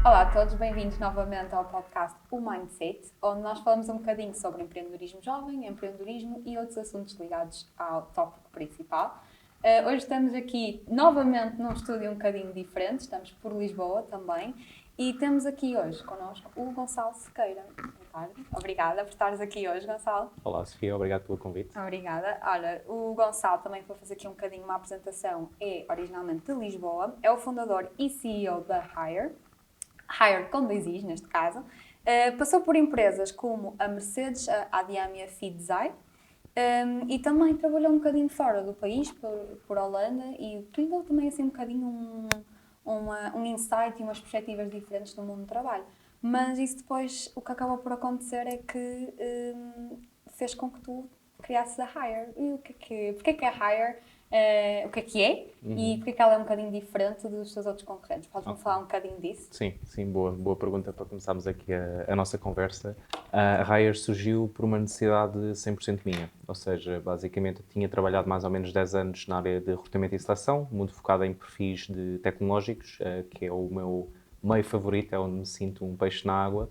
Olá a todos, bem-vindos novamente ao podcast O Mindset, onde nós falamos um bocadinho sobre empreendedorismo jovem, empreendedorismo e outros assuntos ligados ao tópico principal. Hoje estamos aqui novamente num estúdio um bocadinho diferente, estamos por Lisboa também, e temos aqui hoje connosco o Gonçalo Sequeira. Boa tarde, obrigada por estares aqui hoje, Gonçalo. Olá, Sofia, obrigado pelo convite. Obrigada. Olha, o Gonçalo também foi fazer aqui um bocadinho uma apresentação, é originalmente de Lisboa, é o fundador e CEO da Hire com dois I's neste caso, passou por empresas como a Mercedes, a ADM e a Fidzai, e também trabalhou um bocadinho fora do país, por Holanda, e deu também assim um bocadinho um insight e umas perspectivas diferentes do mundo do trabalho. Mas isso depois, o que acabou por acontecer é que fez com que tu criasses a Hire. E porque é que a Hire, o que é e porque é que ela é um bocadinho diferente dos seus outros concorrentes? Podes-me falar um bocadinho disso? Sim, boa pergunta para começarmos aqui a nossa conversa. A Hire surgiu por uma necessidade 100% minha, ou seja, basicamente eu tinha trabalhado mais ou menos 10 anos na área de recrutamento e seleção, muito focada em perfis tecnológicos, que é o meu meio favorito, é onde me sinto um peixe na água.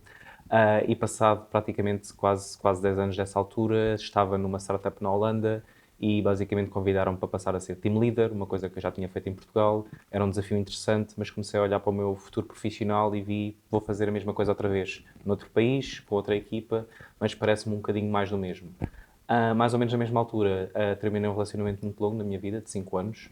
E passado praticamente quase 10 anos dessa altura, estava numa startup na Holanda e basicamente convidaram-me para passar a ser team leader, uma coisa que eu já tinha feito em Portugal. Era um desafio interessante, mas comecei a olhar para o meu futuro profissional e vi, vou fazer a mesma coisa outra vez, noutro país, com outra equipa, mas parece-me um bocadinho mais do mesmo. Mais ou menos na mesma altura, terminei um relacionamento muito longo na minha vida, de 5 anos,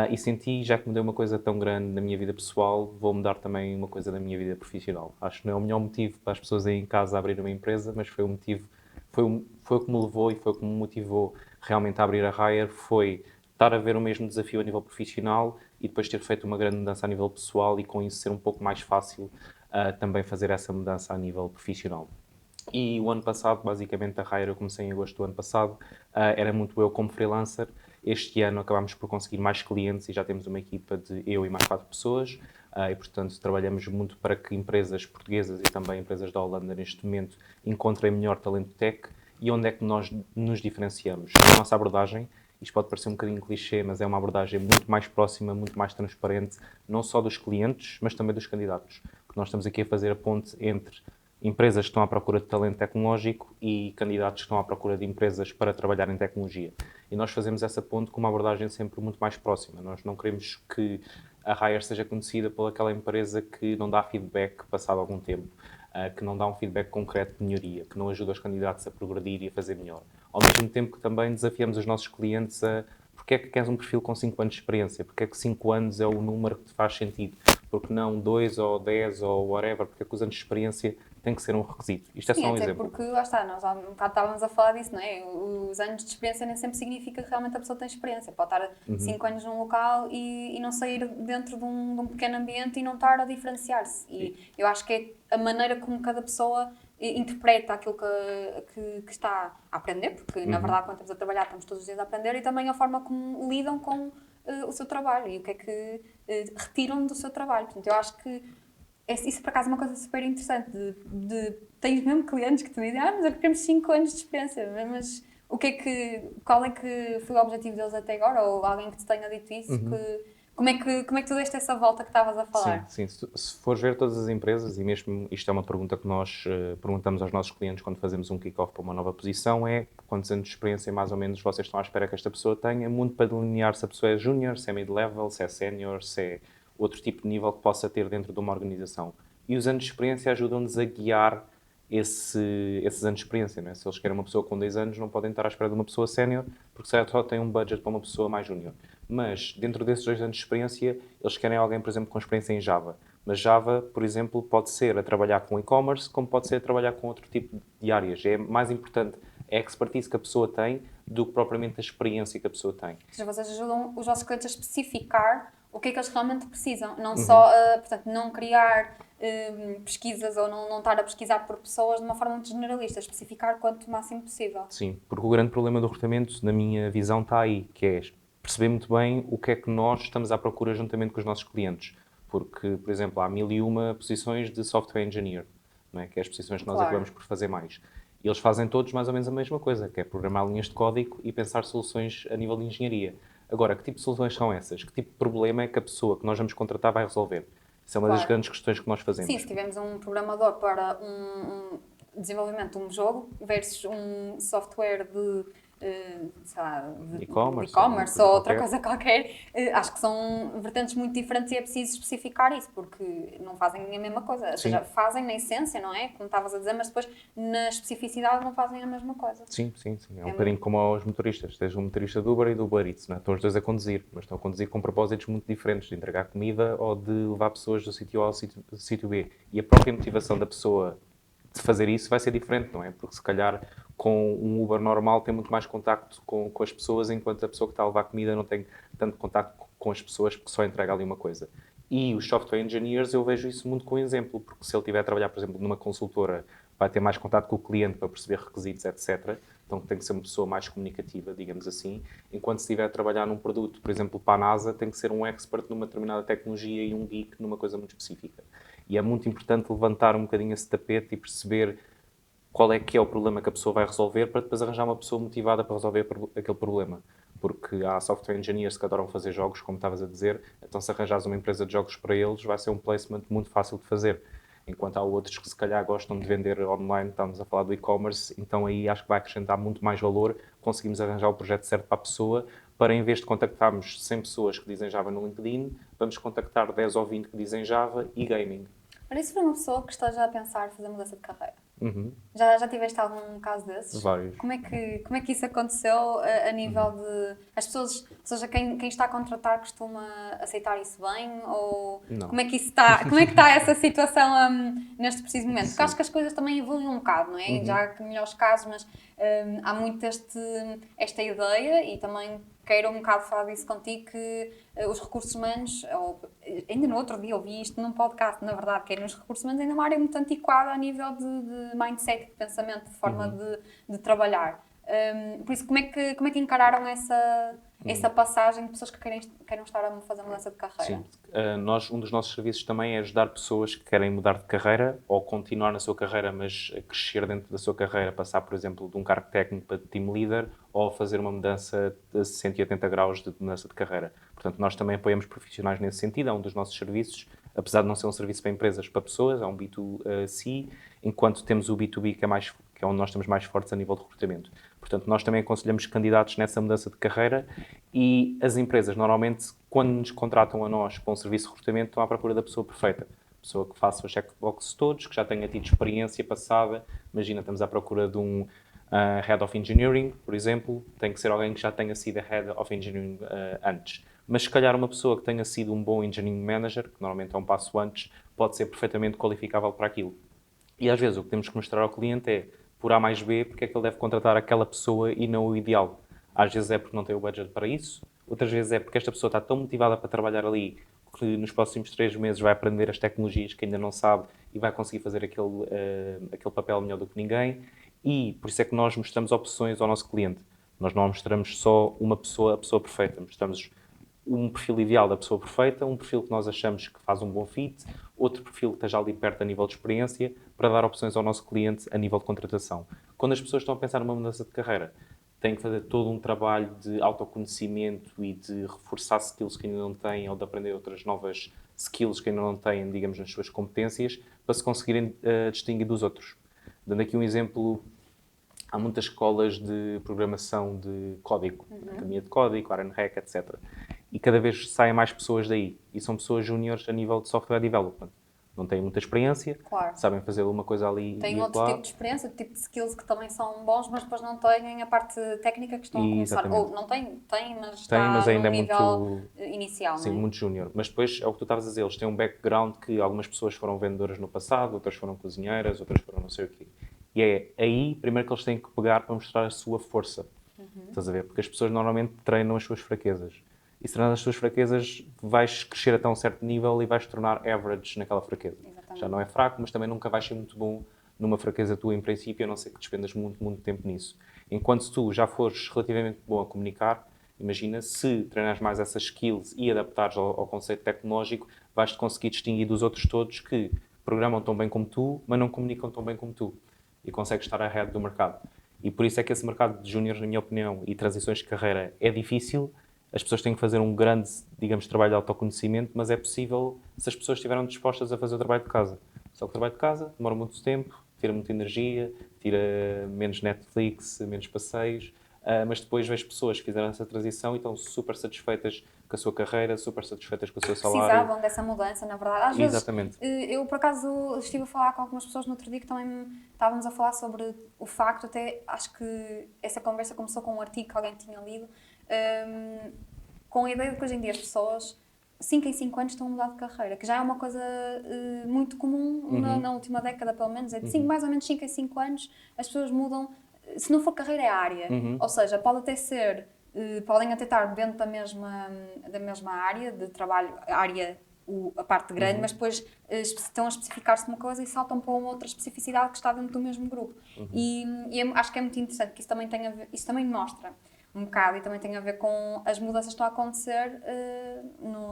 e senti, já que mudei uma coisa tão grande na minha vida pessoal, vou mudar também uma coisa na minha vida profissional. Acho que não é o melhor motivo para as pessoas aí em casa abrir uma empresa, mas foi o motivo, foi o que me levou e foi o que me motivou realmente a abrir a Hire, foi estar a ver o mesmo desafio a nível profissional e depois ter feito uma grande mudança a nível pessoal e com isso ser um pouco mais fácil também fazer essa mudança a nível profissional. E o ano passado, basicamente, a Hire eu comecei em agosto do ano passado, era muito eu como freelancer. Este ano acabámos por conseguir mais clientes e já temos uma equipa de eu e mais 4 pessoas. E, portanto, trabalhamos muito para que empresas portuguesas e também empresas da Holanda, neste momento, encontrem melhor talento tech. E onde é que nós nos diferenciamos? A nossa abordagem, isto pode parecer um bocadinho clichê, mas é uma abordagem muito mais próxima, muito mais transparente, não só dos clientes, mas também dos candidatos. Porque nós estamos aqui a fazer a ponte entre empresas que estão à procura de talento tecnológico e candidatos que estão à procura de empresas para trabalhar em tecnologia. E nós fazemos essa ponte com uma abordagem sempre muito mais próxima. Nós não queremos que a Hire seja conhecida por aquela empresa que não dá feedback passado algum tempo, que não dá um feedback concreto de melhoria, que não ajuda os candidatos a progredir e a fazer melhor. Ao mesmo tempo que também desafiamos os nossos clientes a porque é que queres um perfil com 5 anos de experiência? Porque é que 5 anos é o número que te faz sentido? Porque não 2 ou 10 ou whatever? Porque é que os anos de experiência têm que ser um requisito? Isto é Sim, só um até exemplo. porque, lá está, nós há um bocado estávamos a falar disso, não é? Os anos de experiência nem sempre significa que realmente a pessoa tem experiência. Pode estar 5 anos num local e não sair dentro de um pequeno ambiente e não estar a diferenciar-se. E eu acho que é a maneira como cada pessoa interpreta aquilo que está a aprender, porque na verdade quando estamos a trabalhar estamos todos os dias a aprender, e também a forma como lidam com o seu trabalho e o que é que retiram do seu trabalho. Portanto, eu acho que isso por acaso é uma coisa super interessante. Tens mesmo clientes que te dizem, mas é que temos 5 anos de experiência, mas qual é que foi o objetivo deles até agora? Ou alguém que te tenha dito isso? Como é que tu deste essa volta que estavas a Sim, falar? sim. Se fores ver todas as empresas, e mesmo isto é uma pergunta que nós perguntamos aos nossos clientes quando fazemos um kick-off para uma nova posição, é quantos anos de experiência mais ou menos vocês estão à espera que esta pessoa tenha, muito para delinear se a pessoa é júnior, se é mid-level, se é sénior, se é outro tipo de nível que possa ter dentro de uma organização. E os anos de experiência ajudam-nos a guiar esses anos de experiência. Não é? Se eles querem uma pessoa com 10 anos, não podem estar à espera de uma pessoa sénior, porque só tem um budget para uma pessoa mais júnior. Mas, dentro desses 2 anos de experiência, eles querem alguém, por exemplo, com experiência em Java. Mas Java, por exemplo, pode ser a trabalhar com e-commerce, como pode ser a trabalhar com outro tipo de áreas. É mais importante a expertise que a pessoa tem do que propriamente a experiência que a pessoa tem. Ou seja, vocês ajudam os vossos clientes a especificar o que é que eles realmente precisam, não só, portanto, não criar pesquisas ou não estar a pesquisar por pessoas de uma forma muito generalista, especificar quanto máximo possível. Sim, porque o grande problema do recrutamento, na minha visão, está aí, que é perceber muito bem o que é que nós estamos à procura juntamente com os nossos clientes. Porque, por exemplo, há 1001 posições de software engineer, não é? Que é as posições que nós Claro. acabamos por fazer mais. E eles fazem todos mais ou menos a mesma coisa, que é programar linhas de código e pensar soluções a nível de engenharia. Agora, que tipo de soluções são essas? Que tipo de problema é que a pessoa que nós vamos contratar vai resolver? Isso é uma das Claro. grandes questões que nós fazemos. Sim, se tivermos um programador para um desenvolvimento de um jogo versus um software de, sei lá, de E-commerce, e-commerce ou ou uma outra coisa coisa qualquer, acho que são vertentes muito diferentes e é preciso especificar isso, porque não fazem a mesma coisa. Ou seja, Sim. fazem na essência, não é? Como estavas a dizer, mas depois na especificidade não fazem a mesma coisa. Sim, sim, sim. É um É bocadinho como aos motoristas. Tens um motorista do Uber e do Uber Eats, não é? Estão os dois a conduzir, mas estão a conduzir com propósitos muito diferentes, de entregar comida ou de levar pessoas do sítio A ao sítio B. E a própria motivação da pessoa de fazer isso vai ser diferente, não é? Porque se calhar com um Uber normal tem muito mais contacto com as pessoas, enquanto a pessoa que está a levar comida não tem tanto contacto com as pessoas porque só entrega ali uma coisa. E os software engineers, eu vejo isso muito com exemplo, porque se ele estiver a trabalhar, por exemplo, numa consultora, vai ter mais contato com o cliente para perceber requisitos, etc. Então tem que ser uma pessoa mais comunicativa, digamos assim. Enquanto se estiver a trabalhar num produto, por exemplo, para a NASA, tem que ser um expert numa determinada tecnologia e um geek numa coisa muito específica. E é muito importante levantar um bocadinho esse tapete e perceber qual é que é o problema que a pessoa vai resolver para depois arranjar uma pessoa motivada para resolver aquele problema. Porque há software engineers que adoram fazer jogos, como estavas a dizer, então se arranjares uma empresa de jogos para eles, vai ser um placement muito fácil de fazer. Enquanto há outros que se calhar gostam de vender online, estamos a falar do e-commerce, então aí acho que vai acrescentar muito mais valor, conseguimos arranjar o projeto certo para a pessoa, para em vez de contactarmos 100 pessoas que dizem Java no LinkedIn, vamos contactar 10 ou 20 que dizem Java e gaming. Olha, isso foi uma pessoa que esteja a pensar fazer mudança de carreira. Uhum. Já tiveste algum caso desses? Vários. Como é que isso aconteceu a nível de... As pessoas, ou seja, quem está a contratar costuma aceitar isso bem? Ou Não. como é que isso está, como é que está essa situação neste preciso momento? Porque Sim. acho que as coisas também evoluem um bocado, não é? Já há melhores casos, mas há muito esta ideia e também quero um bocado falar disso contigo, que os recursos humanos, ainda no outro dia ouvi isto num podcast, na verdade, que é nos recursos humanos ainda uma área muito antiquada a nível de mindset, de pensamento, de forma de trabalhar. Por isso, como é que encararam essa passagem de pessoas que queiram estar a fazer mudança de carreira? Sim. Um dos nossos serviços também é ajudar pessoas que querem mudar de carreira ou continuar na sua carreira, mas a crescer dentro da sua carreira, passar, por exemplo, de um cargo técnico para team leader ou fazer uma mudança de 180 graus de mudança de carreira. Portanto, nós também apoiamos profissionais nesse sentido, é um dos nossos serviços, apesar de não ser um serviço para empresas, para pessoas, é um B2C, enquanto temos o B2B, que é onde nós estamos mais fortes a nível de recrutamento. Portanto, nós também aconselhamos candidatos nessa mudança de carreira e as empresas, normalmente, quando nos contratam a nós para um serviço de recrutamento, estão à procura da pessoa perfeita. Pessoa que faça os checkboxes todos, que já tenha tido experiência passada. Imagina, estamos à procura de um Head of Engineering, por exemplo, tem que ser alguém que já tenha sido Head of Engineering antes. Mas se calhar uma pessoa que tenha sido um bom Engineering Manager, que normalmente é um passo antes, pode ser perfeitamente qualificável para aquilo. E às vezes o que temos que mostrar ao cliente é, por A mais B, porque é que ele deve contratar aquela pessoa e não o ideal. Às vezes é porque não tem o budget para isso, outras vezes é porque esta pessoa está tão motivada para trabalhar ali que nos próximos 3 meses vai aprender as tecnologias que ainda não sabe e vai conseguir fazer aquele papel melhor do que ninguém. E por isso é que nós mostramos opções ao nosso cliente. Nós não mostramos só uma pessoa, a pessoa perfeita, mostramos um perfil ideal da pessoa perfeita, um perfil que nós achamos que faz um bom fit, outro perfil que esteja ali perto a nível de experiência, para dar opções ao nosso cliente a nível de contratação. Quando as pessoas estão a pensar numa mudança de carreira, têm que fazer todo um trabalho de autoconhecimento e de reforçar skills que ainda não têm ou de aprender outras novas skills que ainda não têm, digamos, nas suas competências, para se conseguirem distinguir dos outros. Dando aqui um exemplo, há muitas escolas de programação de código, Academia de Código, RNREC, etc. E cada vez saem mais pessoas daí. E são pessoas júniores a nível de software development. Não têm muita experiência, Claro. sabem fazer uma coisa ali Têm e outro lá. tipo de experiência, outro tipo de skills que também são bons, mas depois não têm a parte técnica que estão a começar. Exatamente. Ou não têm, mas Tem, está mas ainda num é nível muito... inicial, Sim, não é? muito júnior. Mas depois, é o que tu estavas a dizer, eles têm um background que algumas pessoas foram vendedoras no passado, outras foram cozinheiras, outras foram não sei o quê. E é aí, primeiro, que eles têm que pegar para mostrar a sua força. Estás a ver? Porque as pessoas normalmente treinam as suas fraquezas. E se treinar as suas fraquezas, vais crescer até um certo nível e vais te tornar average naquela fraqueza. Exatamente. Já não é fraco, mas também nunca vais ser muito bom numa fraqueza tua em princípio, a não ser que despendas muito, muito tempo nisso. Enquanto tu já fores relativamente bom a comunicar, imagina, se treinares mais essas skills e adaptares ao conceito tecnológico, vais-te conseguir distinguir dos outros todos que programam tão bem como tu, mas não comunicam tão bem como tu. E consegues estar ahead do mercado. E por isso é que esse mercado de júniores, na minha opinião, e transições de carreira é difícil, as pessoas têm que fazer um grande, digamos, trabalho de autoconhecimento, mas é possível se as pessoas estiverem dispostas a fazer o trabalho de casa. Só que o trabalho de casa demora muito tempo, tira muita energia, tira menos Netflix, menos passeios, mas depois vejo pessoas que fizeram essa transição e estão super satisfeitas com a sua carreira, super satisfeitas com o seu salário. Precisavam dessa mudança, na verdade. Às vezes, Exatamente. eu por acaso estive a falar com algumas pessoas no outro dia que também estávamos a falar sobre o facto, até acho que essa conversa começou com um artigo que alguém tinha lido, com a ideia de que hoje em dia as pessoas 5 em 5 anos estão a mudar de carreira, que já é uma coisa muito comum na última década, pelo menos. É de mais ou menos 5 em 5 anos as pessoas mudam, se não for carreira, é área. Ou seja, pode até ser, podem até estar dentro da mesma área de trabalho, a parte grande, mas depois estão a especificar-se de uma coisa e saltam para uma outra especificidade que está dentro do mesmo grupo. E acho que é muito interessante que isso também tem a ver, isso também mostra um bocado e também tem a ver com as mudanças que estão a acontecer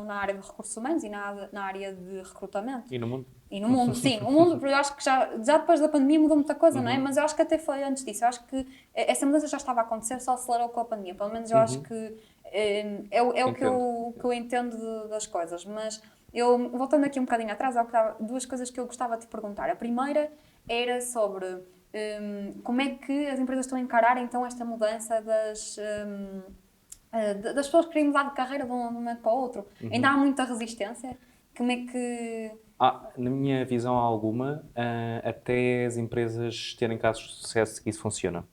na área de recursos humanos e na área de recrutamento. E no mundo? E no mundo, sim. O mundo, eu acho que já depois da pandemia mudou muita coisa, não é? Mas eu acho que até foi antes disso. Eu acho que essa mudança já estava a acontecer, só acelerou com a pandemia. Pelo menos eu acho que é o que eu entendo das coisas. Mas eu, voltando aqui um bocadinho atrás, duas coisas que eu gostava de te perguntar. A primeira era sobre como é que as empresas estão a encarar então esta mudança das pessoas que querem mudar de carreira de um momento para o outro. Ainda há muita resistência? Como é que... Na minha visão alguma, até as empresas terem casos de sucesso que isso funciona.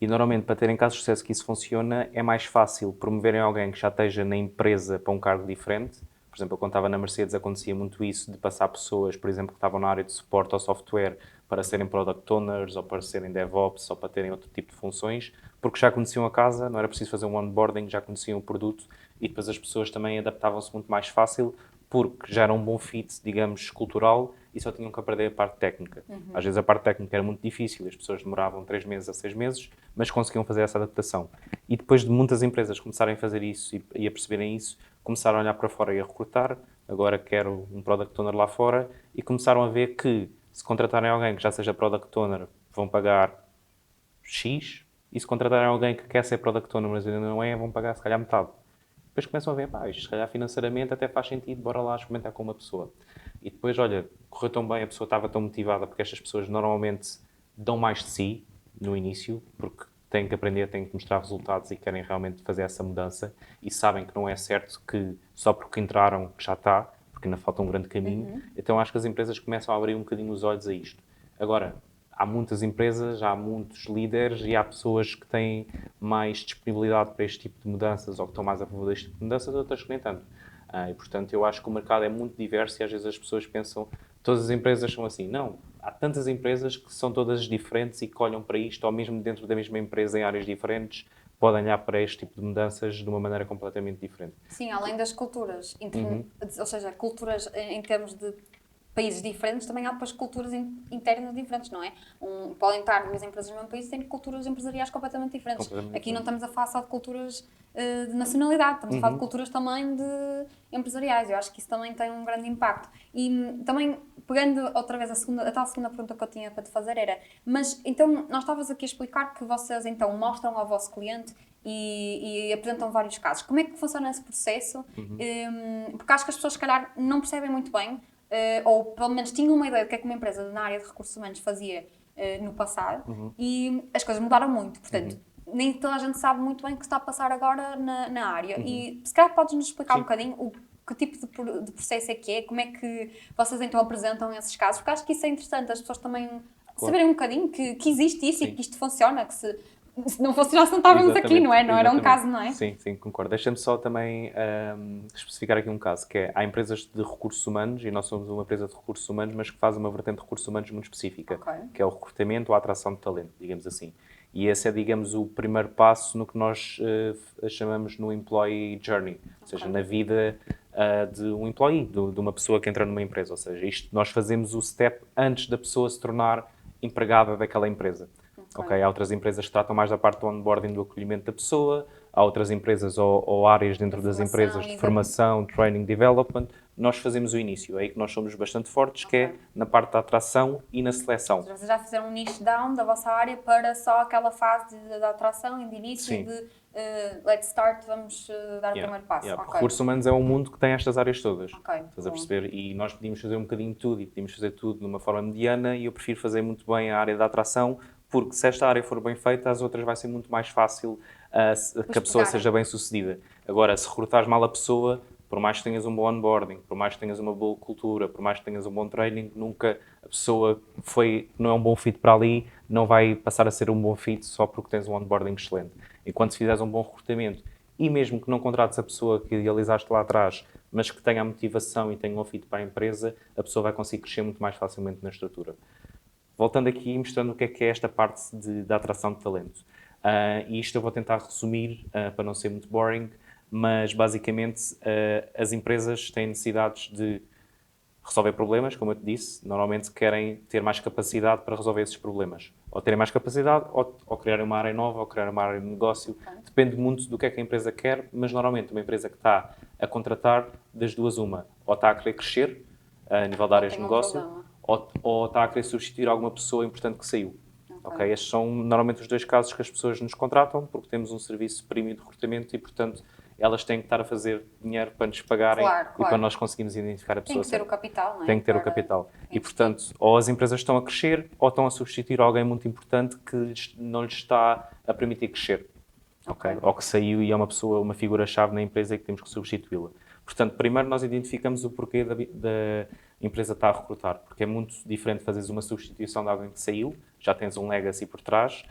E normalmente, para terem casos de sucesso que isso funciona, é mais fácil promoverem alguém que já esteja na empresa para um cargo diferente. Por exemplo, quando estava na Mercedes acontecia muito isso, de passar pessoas, por exemplo, que estavam na área de suporte ao software para serem product owners, ou para serem DevOps, ou para terem outro tipo de funções, porque já conheciam a casa, não era preciso fazer um onboarding, já conheciam o produto, e depois as pessoas também adaptavam-se muito mais fácil, porque já era um bom fit, digamos, cultural, e só tinham que aprender a parte técnica. Às vezes a parte técnica era muito difícil, as pessoas demoravam 3 meses a 6 meses, mas conseguiam fazer essa adaptação. E depois de muitas empresas começarem a fazer isso e a perceberem isso, começaram a olhar para fora e a recrutar, agora quero um Product Owner lá fora, e começaram a ver que se contratarem alguém que já seja Product Owner, vão pagar X, e se contratarem alguém que quer ser Product Owner, mas ainda não é, vão pagar se calhar metade. Depois começam a ver, isto se calhar financeiramente até faz sentido, bora lá experimentar com uma pessoa. E depois, olha, correu tão bem, a pessoa estava tão motivada, porque estas pessoas normalmente dão mais de si no início, porque têm que aprender, têm que mostrar resultados e querem realmente fazer essa mudança e sabem que não é certo que só porque entraram que já está, porque ainda falta um grande caminho. Então acho que as empresas começam a abrir um bocadinho os olhos a isto. Agora, há muitas empresas, há muitos líderes e há pessoas que têm mais disponibilidade para este tipo de mudanças ou que estão mais a favor deste tipo de mudanças, outras que nem tanto. E, portanto, eu acho que o mercado é muito diverso e às vezes as pessoas pensam todas as empresas são assim. Não, há tantas empresas que são todas diferentes e que olham para isto, ou mesmo dentro da mesma empresa, em áreas diferentes, podem olhar para este tipo de mudanças de uma maneira completamente diferente. Sim, além das culturas, ou seja, culturas em termos de países diferentes, também há depois culturas internas diferentes, não é? Podem estar duas empresas no mesmo país e têm culturas empresariais completamente diferentes. Aqui não estamos a falar só de culturas de nacionalidade, estamos a falar de culturas também de empresariais. Eu acho que isso também tem um grande impacto. E também, pegando outra vez a tal segunda pergunta que eu tinha para te fazer era, mas então, nós estavas aqui a explicar que vocês então mostram ao vosso cliente e apresentam vários casos. Como é que funciona esse processo? Porque acho que as pessoas, se calhar, não percebem muito bem ou pelo menos tinham uma ideia do que é que uma empresa na área de recursos humanos fazia no passado e as coisas mudaram muito, portanto nem toda a gente sabe muito bem o que está a passar agora na área e se calhar podes-nos explicar um bocadinho que tipo de processo é que é, como é que vocês então apresentam esses casos, porque acho que isso é interessante, as pessoas também saberem um bocadinho que existe isso e que isto funciona, que se não funcionasse não estávamos aqui, não é? Não era um caso, não é? Sim, sim, concordo. Deixa-me só também especificar aqui um caso, que é, há empresas de recursos humanos, e nós somos uma empresa de recursos humanos, mas que faz uma vertente de recursos humanos muito específica, que é o recrutamento ou a atração de talento, digamos assim. E esse é, digamos, o primeiro passo no que nós chamamos no Employee Journey, ou seja, na vida de um employee, de uma pessoa que entra numa empresa. Ou seja, isto nós fazemos o step antes da pessoa se tornar empregada daquela empresa. Okay. Há outras empresas que tratam mais da parte do onboarding, do acolhimento da pessoa, há outras empresas ou áreas dentro das empresas de formação, training, development. Nós fazemos o início, é aí que nós somos bastante fortes, que é na parte da atração e na seleção. Vocês já fizeram um niche down da vossa área para só aquela fase da atração e de início e de let's start, vamos dar o primeiro passo. Yeah. Ok. Recursos humanos é um mundo que tem estas áreas todas. Ok, Estás a bom. perceber? E nós podíamos fazer um bocadinho de tudo e podíamos fazer tudo de uma forma mediana e eu prefiro fazer muito bem a área da atração porque se esta área for bem feita, as outras vai ser muito mais fácil que a pessoa seja bem sucedida. Agora, se recrutares mal a pessoa, por mais que tenhas um bom onboarding, por mais que tenhas uma boa cultura, por mais que tenhas um bom training, nunca a pessoa não é um bom fit para ali, não vai passar a ser um bom fit só porque tens um onboarding excelente. Enquanto se fizeres um bom recrutamento e mesmo que não contrates a pessoa que idealizaste lá atrás, mas que tenha a motivação e tenha um fit para a empresa, a pessoa vai conseguir crescer muito mais facilmente na estrutura. Voltando aqui e mostrando o que é esta parte da atração de talento. E isto eu vou tentar resumir para não ser muito boring, mas basicamente as empresas têm necessidades de resolver problemas, como eu te disse, normalmente querem ter mais capacidade para resolver esses problemas. Ou terem mais capacidade, ou criarem uma área nova, ou criar uma área de negócio. Depende muito do que é que a empresa quer, mas normalmente uma empresa que está a contratar, das duas uma, ou está a querer crescer a nível de áreas de negócio, ou está a querer substituir alguma pessoa importante que saiu. Okay? Estes são normalmente os dois casos que as pessoas nos contratam, porque temos um serviço premium de recrutamento e, portanto, elas têm que estar a fazer dinheiro para nos pagarem e para nós conseguirmos identificar a pessoa certa. Tem que ter o capital, não é? Tem que ter o capital. E, portanto, ou as empresas estão a crescer ou estão a substituir alguém muito importante que não lhes está a permitir crescer. Okay? Ou que saiu e é uma pessoa, uma figura-chave na empresa e que temos que substituí-la. Portanto, primeiro nós identificamos o porquê da empresa estar a recrutar, porque é muito diferente fazeres uma substituição de alguém que saiu, já tens um legacy por trás,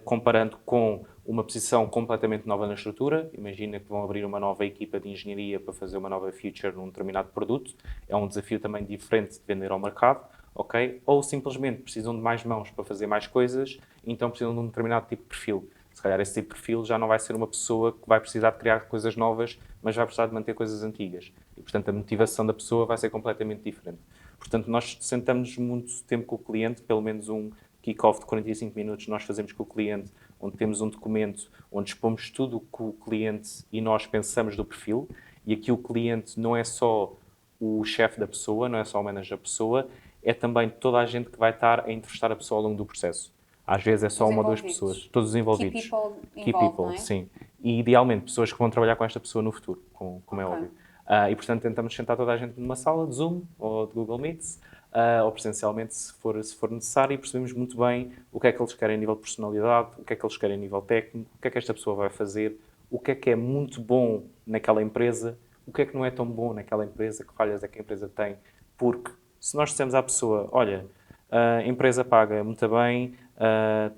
comparando com uma posição completamente nova na estrutura. Imagina que vão abrir uma nova equipa de engenharia para fazer uma nova feature num determinado produto. É um desafio também diferente de vender ao mercado, ok? Ou simplesmente precisam de mais mãos para fazer mais coisas, então precisam de um determinado tipo de perfil. Se calhar esse tipo de perfil já não vai ser uma pessoa que vai precisar de criar coisas novas, mas vai precisar de manter coisas antigas. E, portanto, a motivação da pessoa vai ser completamente diferente. Portanto, nós sentamos muito tempo com o cliente, pelo menos um kick-off de 45 minutos nós fazemos com o cliente, onde temos um documento, onde expomos tudo o que o cliente e nós pensamos do perfil, e aqui o cliente não é só o chefe da pessoa, não é só o manager da pessoa, é também toda a gente que vai estar a entrevistar a pessoa ao longo do processo. Às vezes é só uma ou duas pessoas, todos os envolvidos. Key people, é? Sim. E idealmente pessoas que vão trabalhar com esta pessoa no futuro, como é óbvio. E portanto tentamos sentar toda a gente numa sala de Zoom ou de Google Meets, ou presencialmente se for necessário, e percebemos muito bem o que é que eles querem a nível de personalidade, o que é que eles querem a nível técnico, o que é que esta pessoa vai fazer, o que é muito bom naquela empresa, o que é que não é tão bom naquela empresa, que falhas é que a empresa tem. Porque se nós dissemos à pessoa, olha, a empresa paga muito bem,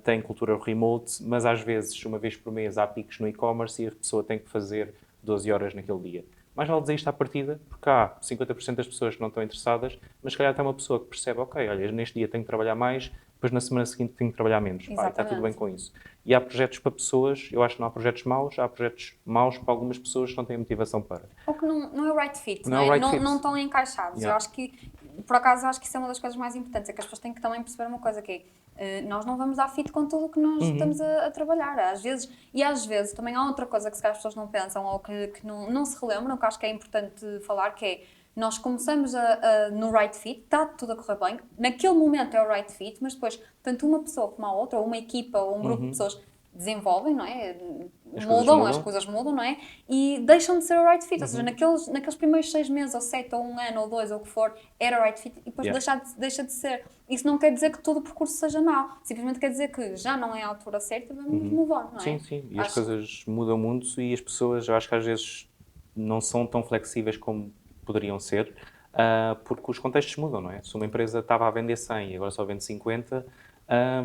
tem cultura remote, mas às vezes, uma vez por mês, há picos no e-commerce e a pessoa tem que fazer 12 horas naquele dia. Mais vale dizer isto à partida, porque há 50% das pessoas que não estão interessadas, mas se calhar tem uma pessoa que percebe, ok, olha, neste dia tenho que trabalhar mais, depois na semana seguinte tenho que trabalhar menos. Pá, está tudo bem com isso. E há projetos para pessoas, eu acho que não há projetos maus, há projetos maus para algumas pessoas que não têm motivação para. Ou que não é o right fit, não, não estão encaixados. Yeah. Eu acho que, por acaso, acho que isso é uma das coisas mais importantes, é que as pessoas têm que também perceber uma coisa, que é, nós não vamos dar fit com tudo o que nós estamos a trabalhar. Às vezes também há outra coisa que se calhar as pessoas não pensam ou que não se relembram, que acho que é importante falar, que é, nós começamos no right fit, está tudo a correr bem, naquele momento é o right fit, mas depois, tanto uma pessoa como a outra, ou uma equipa, ou um grupo de pessoas, desenvolvem, não é? As coisas mudam, não é? E deixam de ser o right fit, ou seja, naqueles primeiros 6 meses, ou 7, ou 1 ano, ou 2, ou o que for, era o right fit, e depois deixa de ser. Isso não quer dizer que todo o percurso seja mau, simplesmente quer dizer que já não é a altura certa, vamos move on, não é? Sim, e as coisas mudam muito e as pessoas, eu acho que às vezes não são tão flexíveis como poderiam ser, porque os contextos mudam, não é? Se uma empresa estava a vender 100 e agora só vende 50,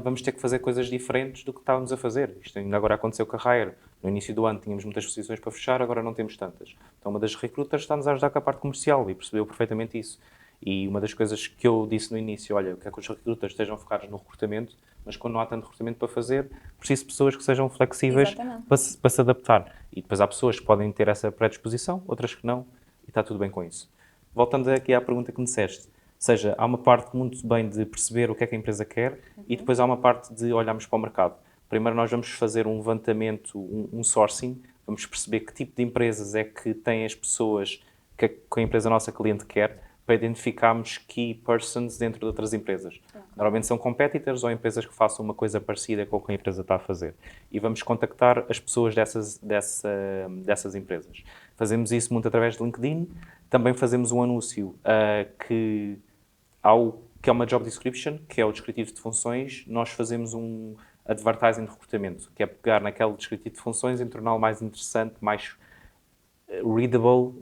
vamos ter que fazer coisas diferentes do que estávamos a fazer. Isto ainda agora aconteceu com a Hire. No início do ano tínhamos muitas posições para fechar, agora não temos tantas. Então uma das recrutas está-nos a ajudar com a parte comercial e percebeu perfeitamente isso. E uma das coisas que eu disse no início, olha, eu quero que os recrutas estejam focados no recrutamento, mas quando não há tanto recrutamento para fazer, preciso de pessoas que sejam flexíveis para se adaptar. E depois há pessoas que podem ter essa predisposição, outras que não, e está tudo bem com isso. Voltando aqui à pergunta que me disseste, ou seja, há uma parte muito bem de perceber o que é que a empresa quer e depois há uma parte de olharmos para o mercado. Primeiro nós vamos fazer um levantamento, um sourcing, vamos perceber que tipo de empresas é que têm as pessoas que a empresa nossa cliente quer, para identificarmos key persons dentro de outras empresas. Normalmente são competitors ou empresas que façam uma coisa parecida com o que a empresa está a fazer. E vamos contactar as pessoas dessas empresas. Fazemos isso muito através de LinkedIn. Também fazemos um anúncio que é uma job description, que é o descritivo de funções. Nós fazemos um advertising de recrutamento, que é pegar naquele descritivo de funções e torná-lo mais interessante, mais readable,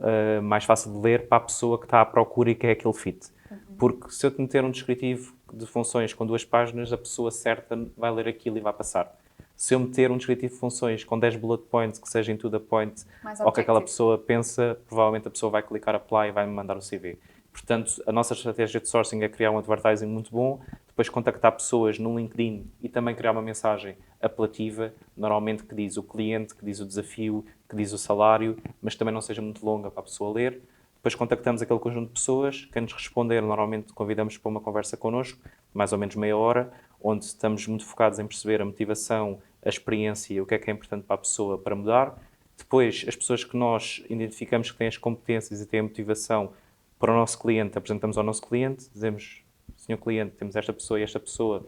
mais fácil de ler para a pessoa que está à procura e que é aquele fit. Porque se eu te meter um descritivo de funções com 2 páginas, a pessoa certa vai ler aquilo e vai passar. Se eu meter um descritivo de funções com 10 bullet points que sejam to the point, ou que aquela pessoa pensa, provavelmente a pessoa vai clicar apply e vai me mandar o CV. Portanto, a nossa estratégia de sourcing é criar um advertising muito bom, depois contactar pessoas no LinkedIn e também criar uma mensagem apelativa, normalmente que diz o cliente, que diz o desafio, que diz o salário, mas também não seja muito longa para a pessoa ler. Depois contactamos aquele conjunto de pessoas, quem nos responder, normalmente convidamos para uma conversa connosco, mais ou menos meia hora, onde estamos muito focados em perceber a motivação, a experiência, o que é importante para a pessoa para mudar. Depois, as pessoas que nós identificamos que têm as competências e têm a motivação para o nosso cliente, apresentamos ao nosso cliente, dizemos, senhor cliente, temos esta pessoa e esta pessoa,